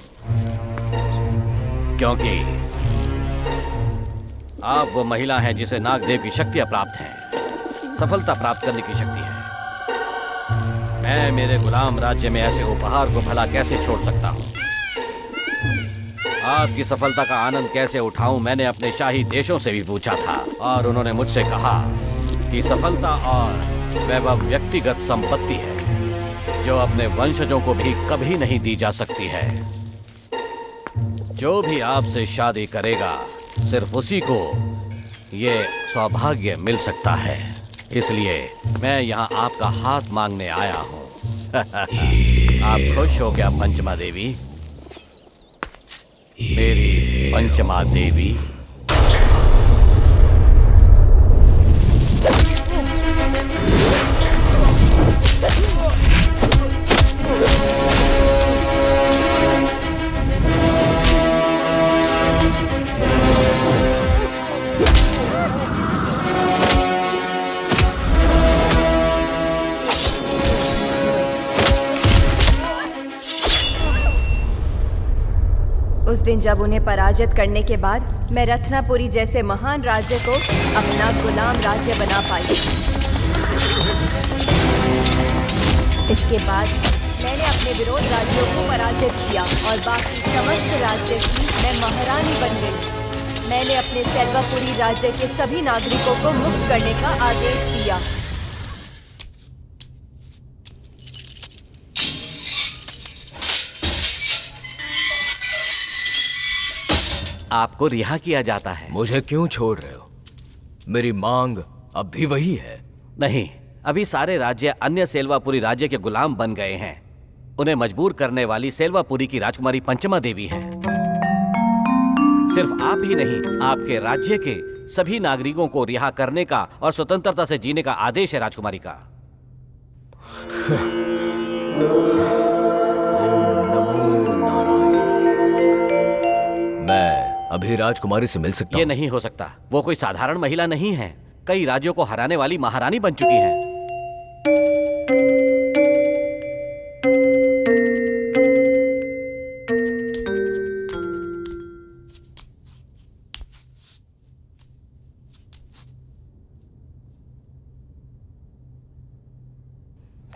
क्योंकि आप वो महिला हैं जिसे नागदेव की शक्तियाँ प्राप्त हैं, सफलता प्राप्त करने की शक्ति है। मैं मेरे गुलाम राज्य में ऐसे उपहार को भला कैसे छोड़ सकता हूँ। आपकी सफलता का आनंद कैसे उठाऊं, मैंने अपने शाही देशों से भी पूछा था, और उन्होंने मुझसे कहा कि सफलता और वैभव व्यक्तिगत संपत्ति है जो अपने वंशजों को भी कभी नहीं दी जा सकती है। जो भी आपसे शादी करेगा सिर्फ उसी को ये सौभाग्य मिल सकता है। इसलिए मैं यहाँ आपका हाथ मांगने आया हूँ। आप खुश हो क्या पंचमा देवी, मेरी पंचमा देवी? उस दिन जब उन्हें पराजित करने के बाद मैं रत्नापुरी जैसे महान राज्य को अपना गुलाम राज्य बना पाई। इसके बाद मैंने अपने विरोध राज्यों को पराजित किया और बाकी समस्त राज्य की मैं महारानी बन गई। मैंने अपने सेल्वापुरी राज्य के सभी नागरिकों को मुक्त करने का आदेश दिया। आपको रिहा किया जाता है। मुझे क्यों छोड़ रहे हो? मेरी मांग अब भी वही है। नहीं, अभी सारे राज्य अन्य सेल्वापुरी राज्य के गुलाम बन गए हैं। उन्हें मजबूर करने वाली सेल्वापुरी की राजकुमारी पंचमा देवी है। सिर्फ आप ही नहीं, आपके राज्य के सभी नागरिकों को रिहा करने का और स्वतंत्रता से जीने का आदेश है राजकुमारी का। मैं अभी राजकुमारी से मिल सकता हूँ? ये नहीं हो सकता। वो कोई साधारण महिला नहीं है, कई राज्यों को हराने वाली महारानी बन चुकी हैं।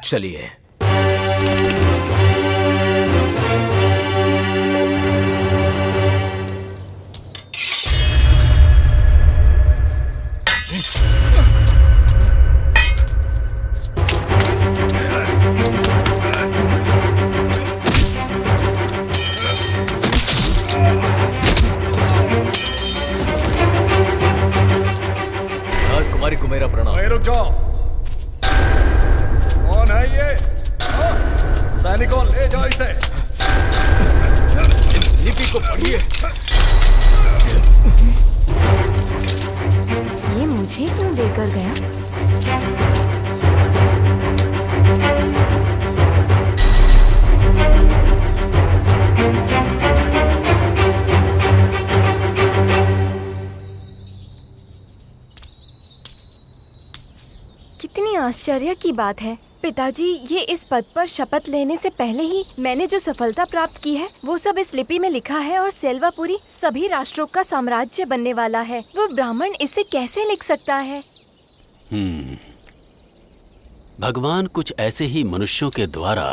चलिए। मैनिकॉन ले जाओ इसे। इस लिपि को पढ़िए। ये मुझे क्यों देकर गया? कितनी आश्चर्य की बात है पिताजी, ये इस पद पर शपथ लेने से पहले ही मैंने जो सफलता प्राप्त की है वो सब इस लिपि में लिखा है और सेल्वापुरी सभी राष्ट्रों का साम्राज्य बनने वाला है। वो ब्राह्मण इसे कैसे लिख सकता है? भगवान कुछ ऐसे ही मनुष्यों के द्वारा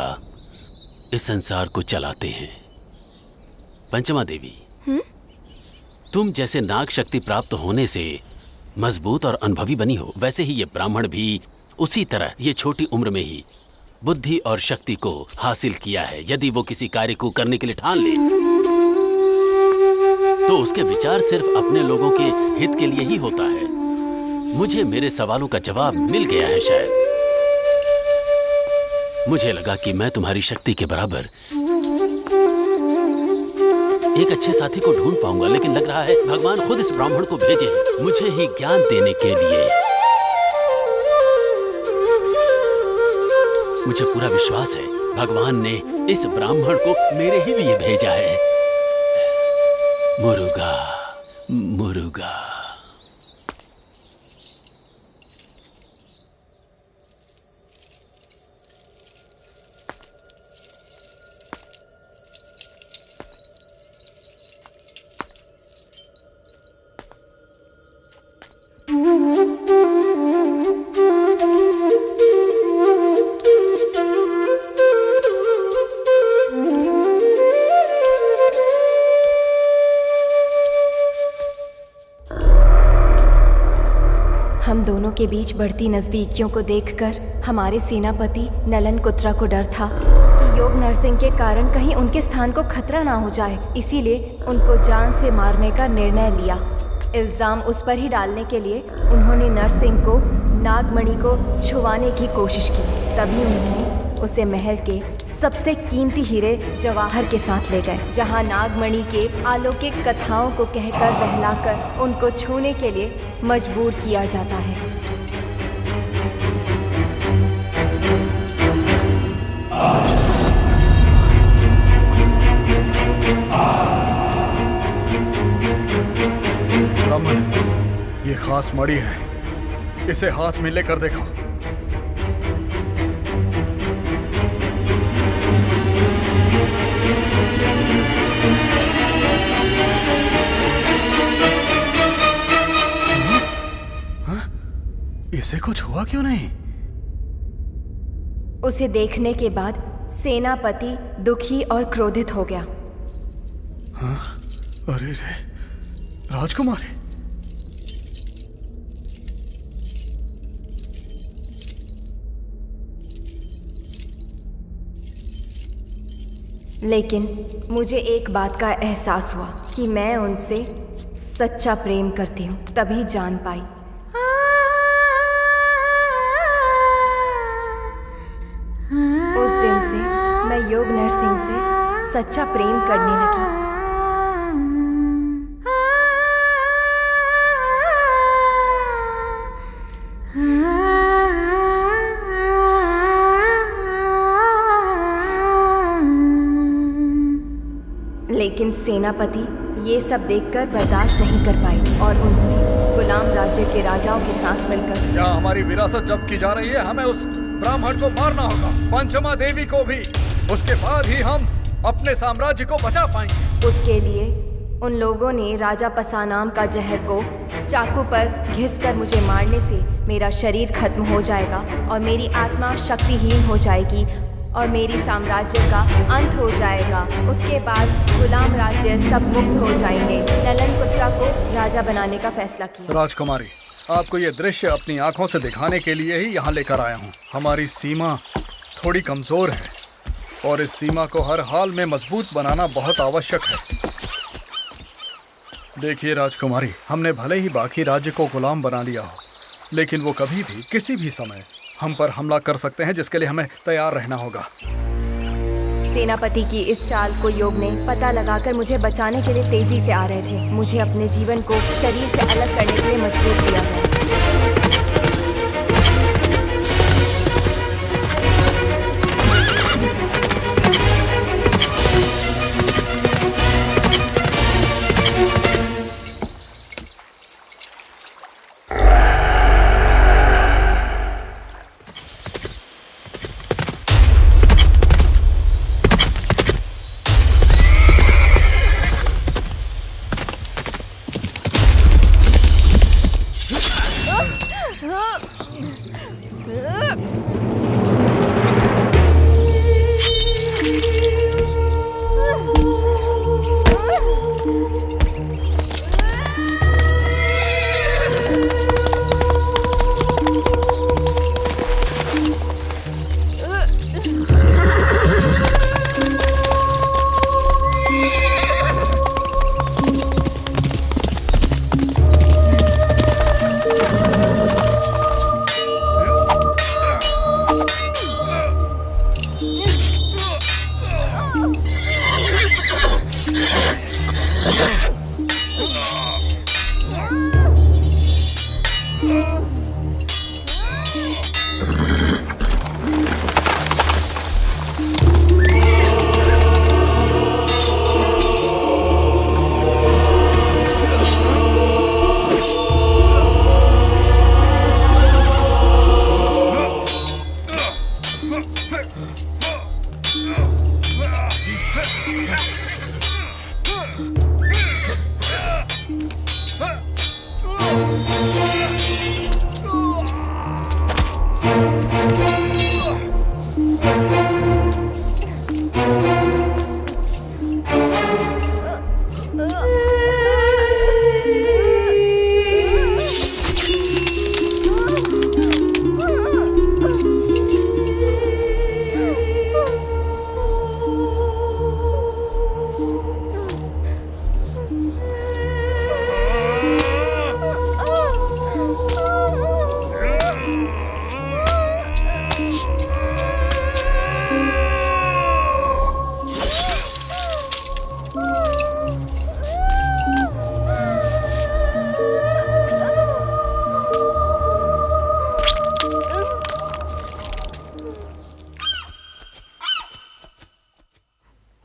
इस संसार को चलाते हैं। पंचमा देवी, तुम जैसे नाग शक्ति प्राप्त होने से मजबूत और अनुभवी बनी हो, वैसे ही ये ब्राह्मण भी उसी तरह ये छोटी उम्र में ही बुद्धि और शक्ति को हासिल किया है। यदि वो किसी कार्य को करने के लिए ठान ले तो उसके विचार सिर्फ अपने लोगों के हित के लिए ही होता है। मुझे मेरे सवालों का जवाब मिल गया है। शायद मुझे लगा कि मैं तुम्हारी शक्ति के बराबर एक अच्छे साथी को ढूंढ पाऊंगा, लेकिन लग रहा है भगवान खुद इस ब्राह्मण को भेजे हैं मुझे ही ज्ञान देने के लिए। मुझे पूरा विश्वास है भगवान ने इस ब्राह्मण को मेरे ही लिए भेजा है। मुरुगा मुरुगा। हम दोनों के बीच बढ़ती नजदीकियों को देखकर हमारे सेनापति नलन कुत्रा को डर था कि योग नरसिंह के कारण कहीं उनके स्थान को खतरा ना हो जाए, इसीलिए उनको जान से मारने का निर्णय लिया। इल्जाम उस पर ही डालने के लिए उन्होंने नरसिंह को नागमणि को छुवाने की कोशिश की। तभी उन्होंने उसे महल के सबसे कीमती हीरे जवाहर के साथ ले गए, जहां नागमणि के अलौकिक कथाओं को कहकर बहलाकर उनको छूने के लिए मजबूर किया जाता है। ब्राह्मण, ये खास मणि है, इसे हाथ में लेकर देखो। इसे कुछ हुआ क्यों नहीं? उसे देखने के बाद सेनापति दुखी और क्रोधित हो गया। हाँ? अरे रे, राजकुमारी। लेकिन मुझे एक बात का एहसास हुआ कि मैं उनसे सच्चा प्रेम करती हूँ, तभी जान पाई। उस दिन से मैं योग नरसिंह से सच्चा प्रेम करने लगी। लेकिन सेनापति ये सब देखकर बर्दाश्त नहीं कर पाए और उन्होंने गुलाम राज्य के राजाओं के साथ मिलकर। क्या हमारी विरासत जब्त की जा रही है? हमें उस ब्राह्मण को मारना होगा, पंचमा देवी को भी। उसके बाद ही हम अपने साम्राज्य को बचा पाएंगे। उसके लिए उन लोगों ने राजा पसानाम का जहर को चाकू पर घिसकर मुझे मारने से मेरा शरीर खत्म हो जाएगा और मेरी आत्मा शक्तिहीन हो जाएगी और मेरी साम्राज्य का अंत हो जाएगा। उसके बाद गुलाम राज्य सब मुक्त हो जाएंगे। नलन कुत्रा को राजा बनाने का फैसला किया। राजकुमारी, आपको ये दृश्य अपनी आंखों से दिखाने के लिए ही यहाँ लेकर आया हूँ। हमारी सीमा थोड़ी कमजोर है और इस सीमा को हर हाल में मजबूत बनाना बहुत आवश्यक है। देखिए राजकुमारी, हमने भले ही बाकी राज्य को गुलाम बना लिया हो, लेकिन वो कभी भी किसी भी समय हम पर हमला कर सकते हैं, जिसके लिए हमें तैयार रहना होगा। सेनापति की इस चाल को योग ने पता लगाकर मुझे बचाने के लिए तेजी से आ रहे थे। मुझे अपने जीवन को शरीर से अलग करने के लिए मजबूर किया है।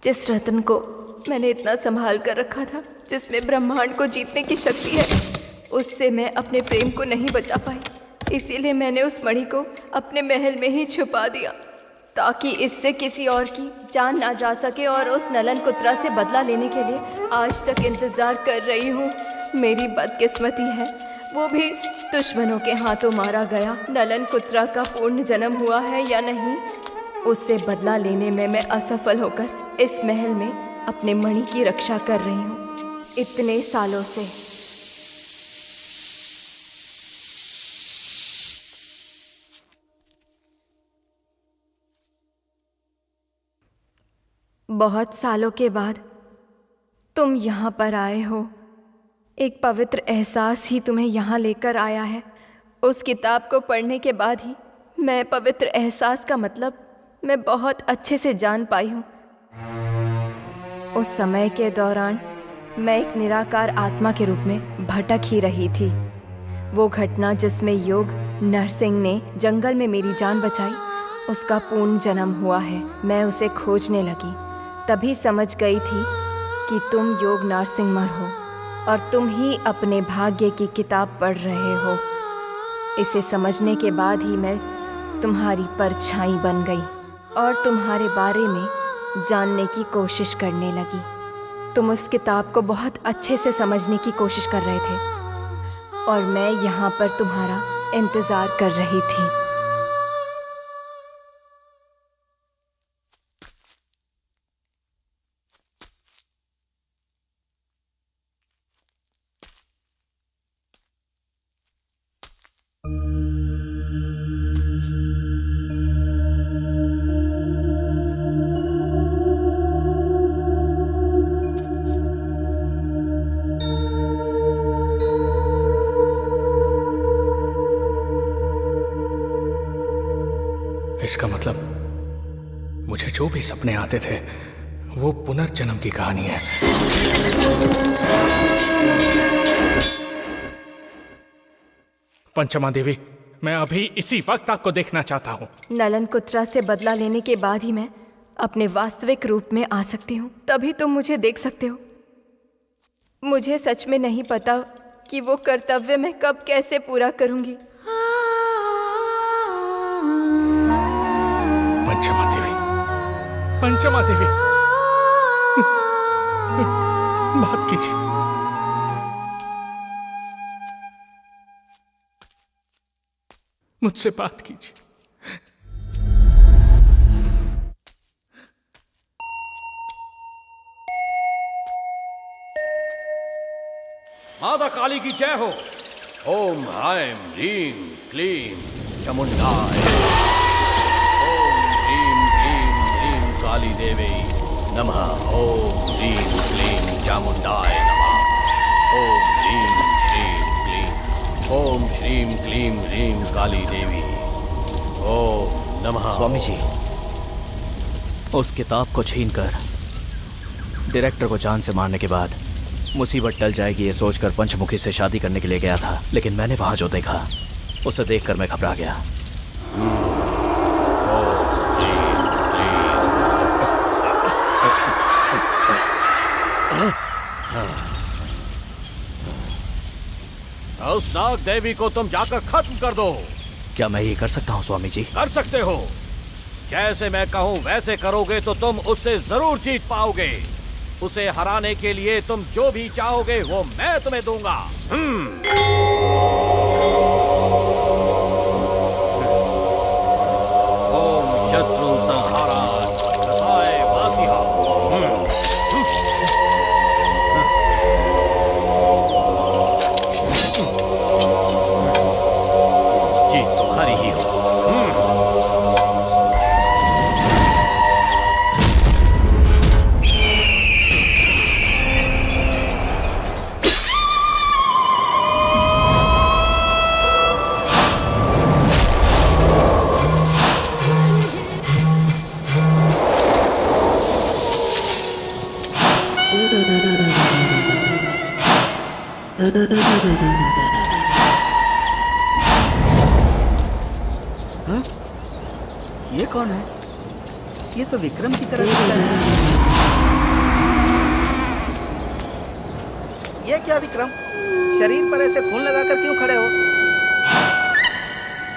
जिस रत्न को मैंने इतना संभाल कर रखा था, जिसमें ब्रह्मांड को जीतने की शक्ति है, उससे मैं अपने प्रेम को नहीं बचा पाई। इसीलिए मैंने उस मणि को अपने महल में ही छुपा दिया, ताकि इससे किसी और की जान ना जा सके। और उस नलन कुत्रा से बदला लेने के लिए आज तक इंतज़ार कर रही हूँ। मेरी बदकिस्मती है, वो भी दुश्मनों के हाथों मारा गया। नलन कुत्रा का पूर्ण जन्म हुआ है या नहीं, उससे बदला लेने में मैं असफल होकर इस महल में अपने मणि की रक्षा कर रही हूँ इतने सालों से। बहुत सालों के बाद तुम यहाँ पर आए हो। एक पवित्र एहसास ही तुम्हें यहाँ लेकर आया है। उस किताब को पढ़ने के बाद ही मैं पवित्र एहसास का मतलब मैं बहुत अच्छे से जान पाई हूँ। उस समय के दौरान मैं एक निराकार आत्मा के रूप में भटक ही रही थी। वो घटना जिसमें योग नरसिंह ने जंगल में मेरी जान बचाई, उसका पूर्ण जन्म हुआ है। मैं उसे खोजने लगी, तभी समझ गई थी कि तुम योग नरसिंहमर हो और तुम ही अपने भाग्य की किताब पढ़ रहे हो। इसे समझने के बाद ही मैं तुम्हारी परछाई बन गई और तुम्हारे बारे में जानने की कोशिश करने लगी। तुम उस किताब को बहुत अच्छे से समझने की कोशिश कर रहे थे और मैं यहाँ पर तुम्हारा इंतज़ार कर रही थी। इसका मतलब मुझे जो भी सपने आते थे वो पुनर्जन्म की कहानी है। पंचमा देवी, मैं अभी इसी वक्त आपको देखना चाहता हूँ। नलन कुत्रा से बदला लेने के बाद ही मैं अपने वास्तविक रूप में आ सकती हूँ, तभी तुम मुझे देख सकते हो। मुझे सच में नहीं पता कि वो कर्तव्य मैं कब कैसे पूरा करूंगी। पंचमा देवी, पंचमा देवी, बात कीजिए। मुझसे बात कीजिए। माता काली की जय हो। ओम ह्राइम ह्रीम क्लीम चामुंडाय। ओम ह्रीम क्लीम ह्रीम काली देवी नमः। ओम ह्रीम क्लीम चामुंडाय नमः। ओम ह्रीम श्रीम क्लीम। ओम श्रीम क्लीम ह्रीम काली देवी। ओम नमः। स्वामी जी, उस किताब को छीनकर डायरेक्टर को जान से मारने के बाद मुसीबत टल जाएगी ये सोचकर पंचमुखी से शादी करने के लिए गया था, लेकिन मैंने वहां जो देखा उसे देखकर मैं घबरा गया। उस नाग देवी को तुम जाकर खत्म कर दो। क्या मैं ये कर सकता हूँ स्वामी जी? कर सकते हो। जैसे मैं कहूँ वैसे करोगे तो तुम उससे जरूर जीत पाओगे। उसे हराने के लिए तुम जो भी चाहोगे वो मैं तुम्हें दूंगा। ओम शत्रु संहाराय रसाय वासिहा। जीत तुम्हारी ही हो। हाँ? ये कौन है? ये तो विक्रम की तरह दिखता है। ये क्या विक्रम? शरीर पर ऐसे खून लगाकर क्यों खड़े हो?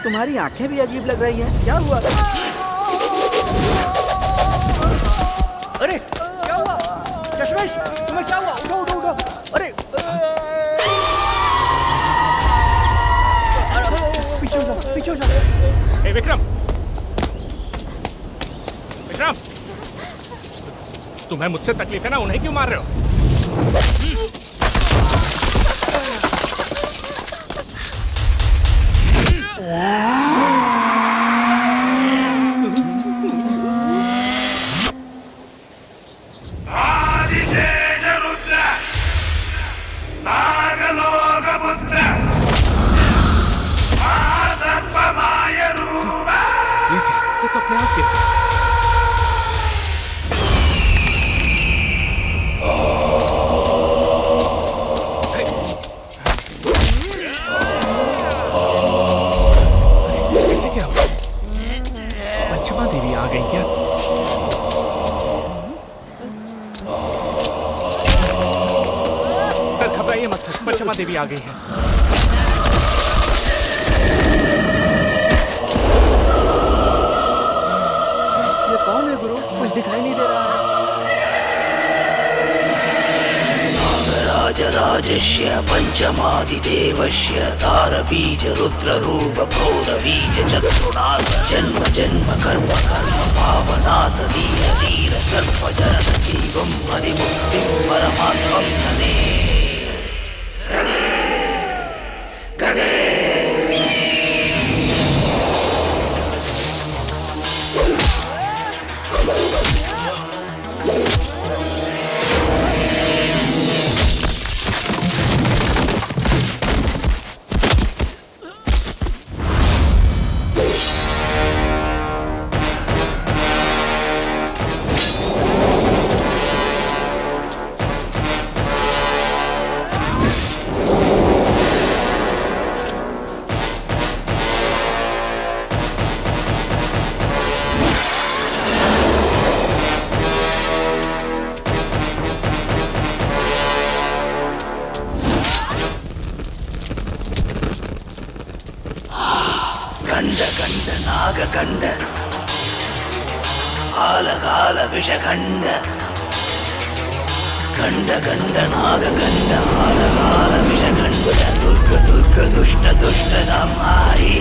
तुम्हारी आंखें भी अजीब लग रही हैं। क्या हुआ? अरे क्या हुआ? दशमेश, तुम्हें क्या हुआ? उठो उठो उठो। अरे पीछे हो जाओ, पीछे हो जाओ। ए विक्रम, विक्रम, तुम्हें मुझसे तकलीफ है ना, उन्हें क्यों मार रहे हो? ये तो अपने आप गिर गया। इसे क्या हुआ? पंचमा देवी आ गई क्या? सर घबराइए मत सर, पंचमा देवी आ गई है। कौन है गुरु? कुछ दिखाई नहीं दे रहा है। राजराजस्य पंचमादिदेवस्य तारबीज रुद्ररूप घोरबीज चक्षुणा जन्म जन्म कर्म पावना सदीय वीर सर्प जरद जीवम अधिमुक्तिं परमात्मं नने। काल काल विषखंड खंड खंड नाग खंड काल काल विषखंड दुर्ग दुर्ग दुष्ट दुष्ट संहारी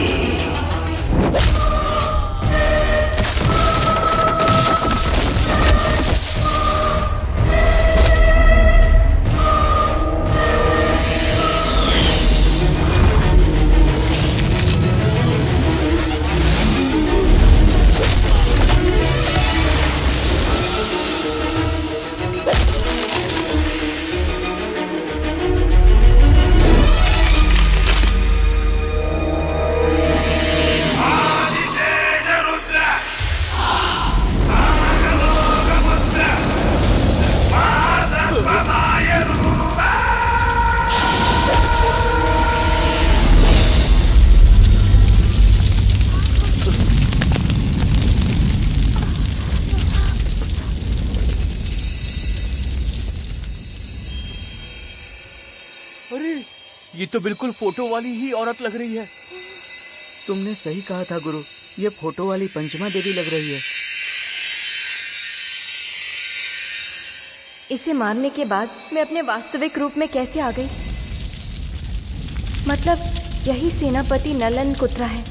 ये तो बिल्कुल फोटो वाली ही औरत लग रही है। तुमने सही कहा था गुरु, ये फोटो वाली पंचमा देवी लग रही है। इसे मारने के बाद मैं अपने वास्तविक रूप में कैसे आ गई? मतलब यही सेनापति नलन कुत्रा है।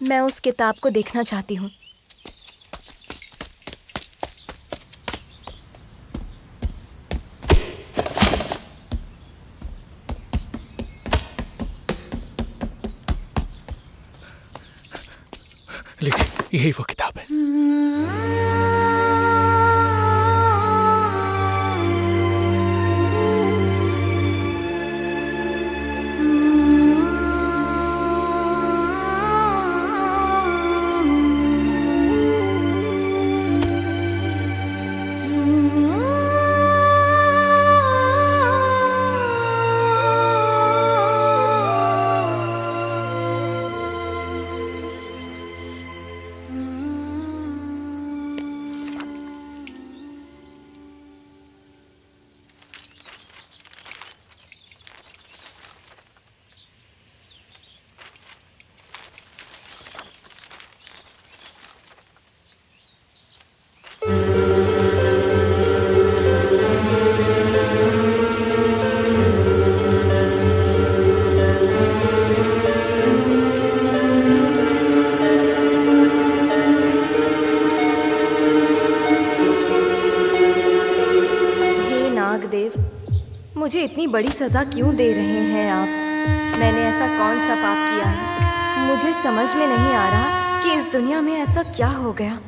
मैं उस किताब को देखना चाहती हूँ। लीजिए, यही वो किताब है। मुझे इतनी बड़ी सज़ा क्यों दे रहे हैं आप? मैंने ऐसा कौन सा पाप किया है? मुझे समझ में नहीं आ रहा कि इस दुनिया में ऐसा क्या हो गया।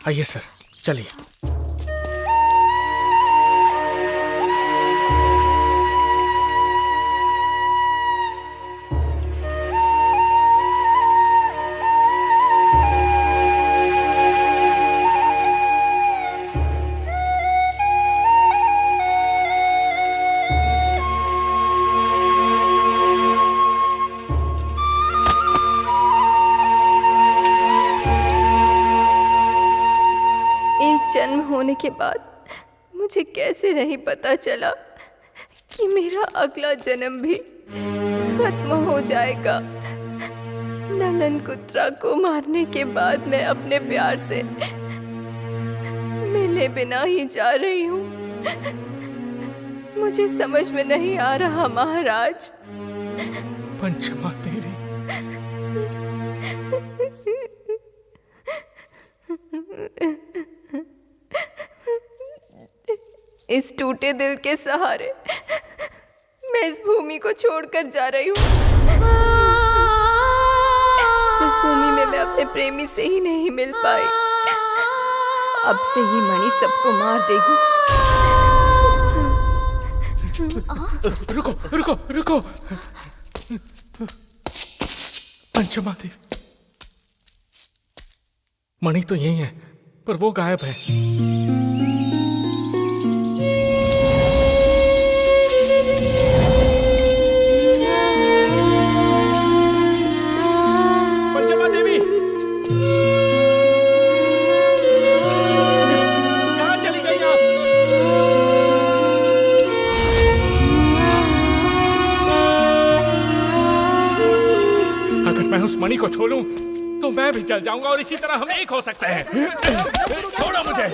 आइए सर, चलिए। जन्म होने के बाद मुझे कैसे नहीं पता चला कि मेरा अगला जन्म भी खत्म हो जाएगा। नलन कुत्रा को मारने के बाद मैं अपने प्यार से मिले बिना ही जा रही हूँ। मुझे समझ में नहीं आ रहा महाराज। पंचमा देवी, इस टूटे दिल के सहारे मैं इस भूमि को छोड़कर जा रही हूँ, जिस भूमि में मैं अपने प्रेमी से ही नहीं मिल पाई। अब से ये मणि सबको मार देगी। रुको रुको रुको, पंचमा देवी, मणि तो यही है पर वो गायब है। पंचमा देवी कहाँ चली गई आप? अगर मैं उस मणि को छोड़ूं तो मैं भी जल जाऊंगा और इसी तरह हम एक हो सकते हैं। छोड़ो मुझे।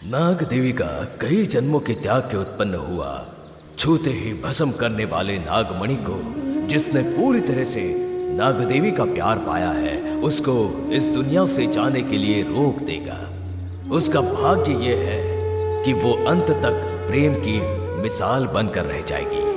नाग देवी का कई जन्मों के त्याग के उत्पन्न हुआ, छूते ही भस्म करने वाले नागमणि को जिसने पूरी तरह से नाग देवी का प्यार पाया है, उसको इस दुनिया से जाने के लिए रोक देगा। उसका भाग्य ये है कि वो अंत तक प्रेम की मिसाल बनकर रह जाएगी।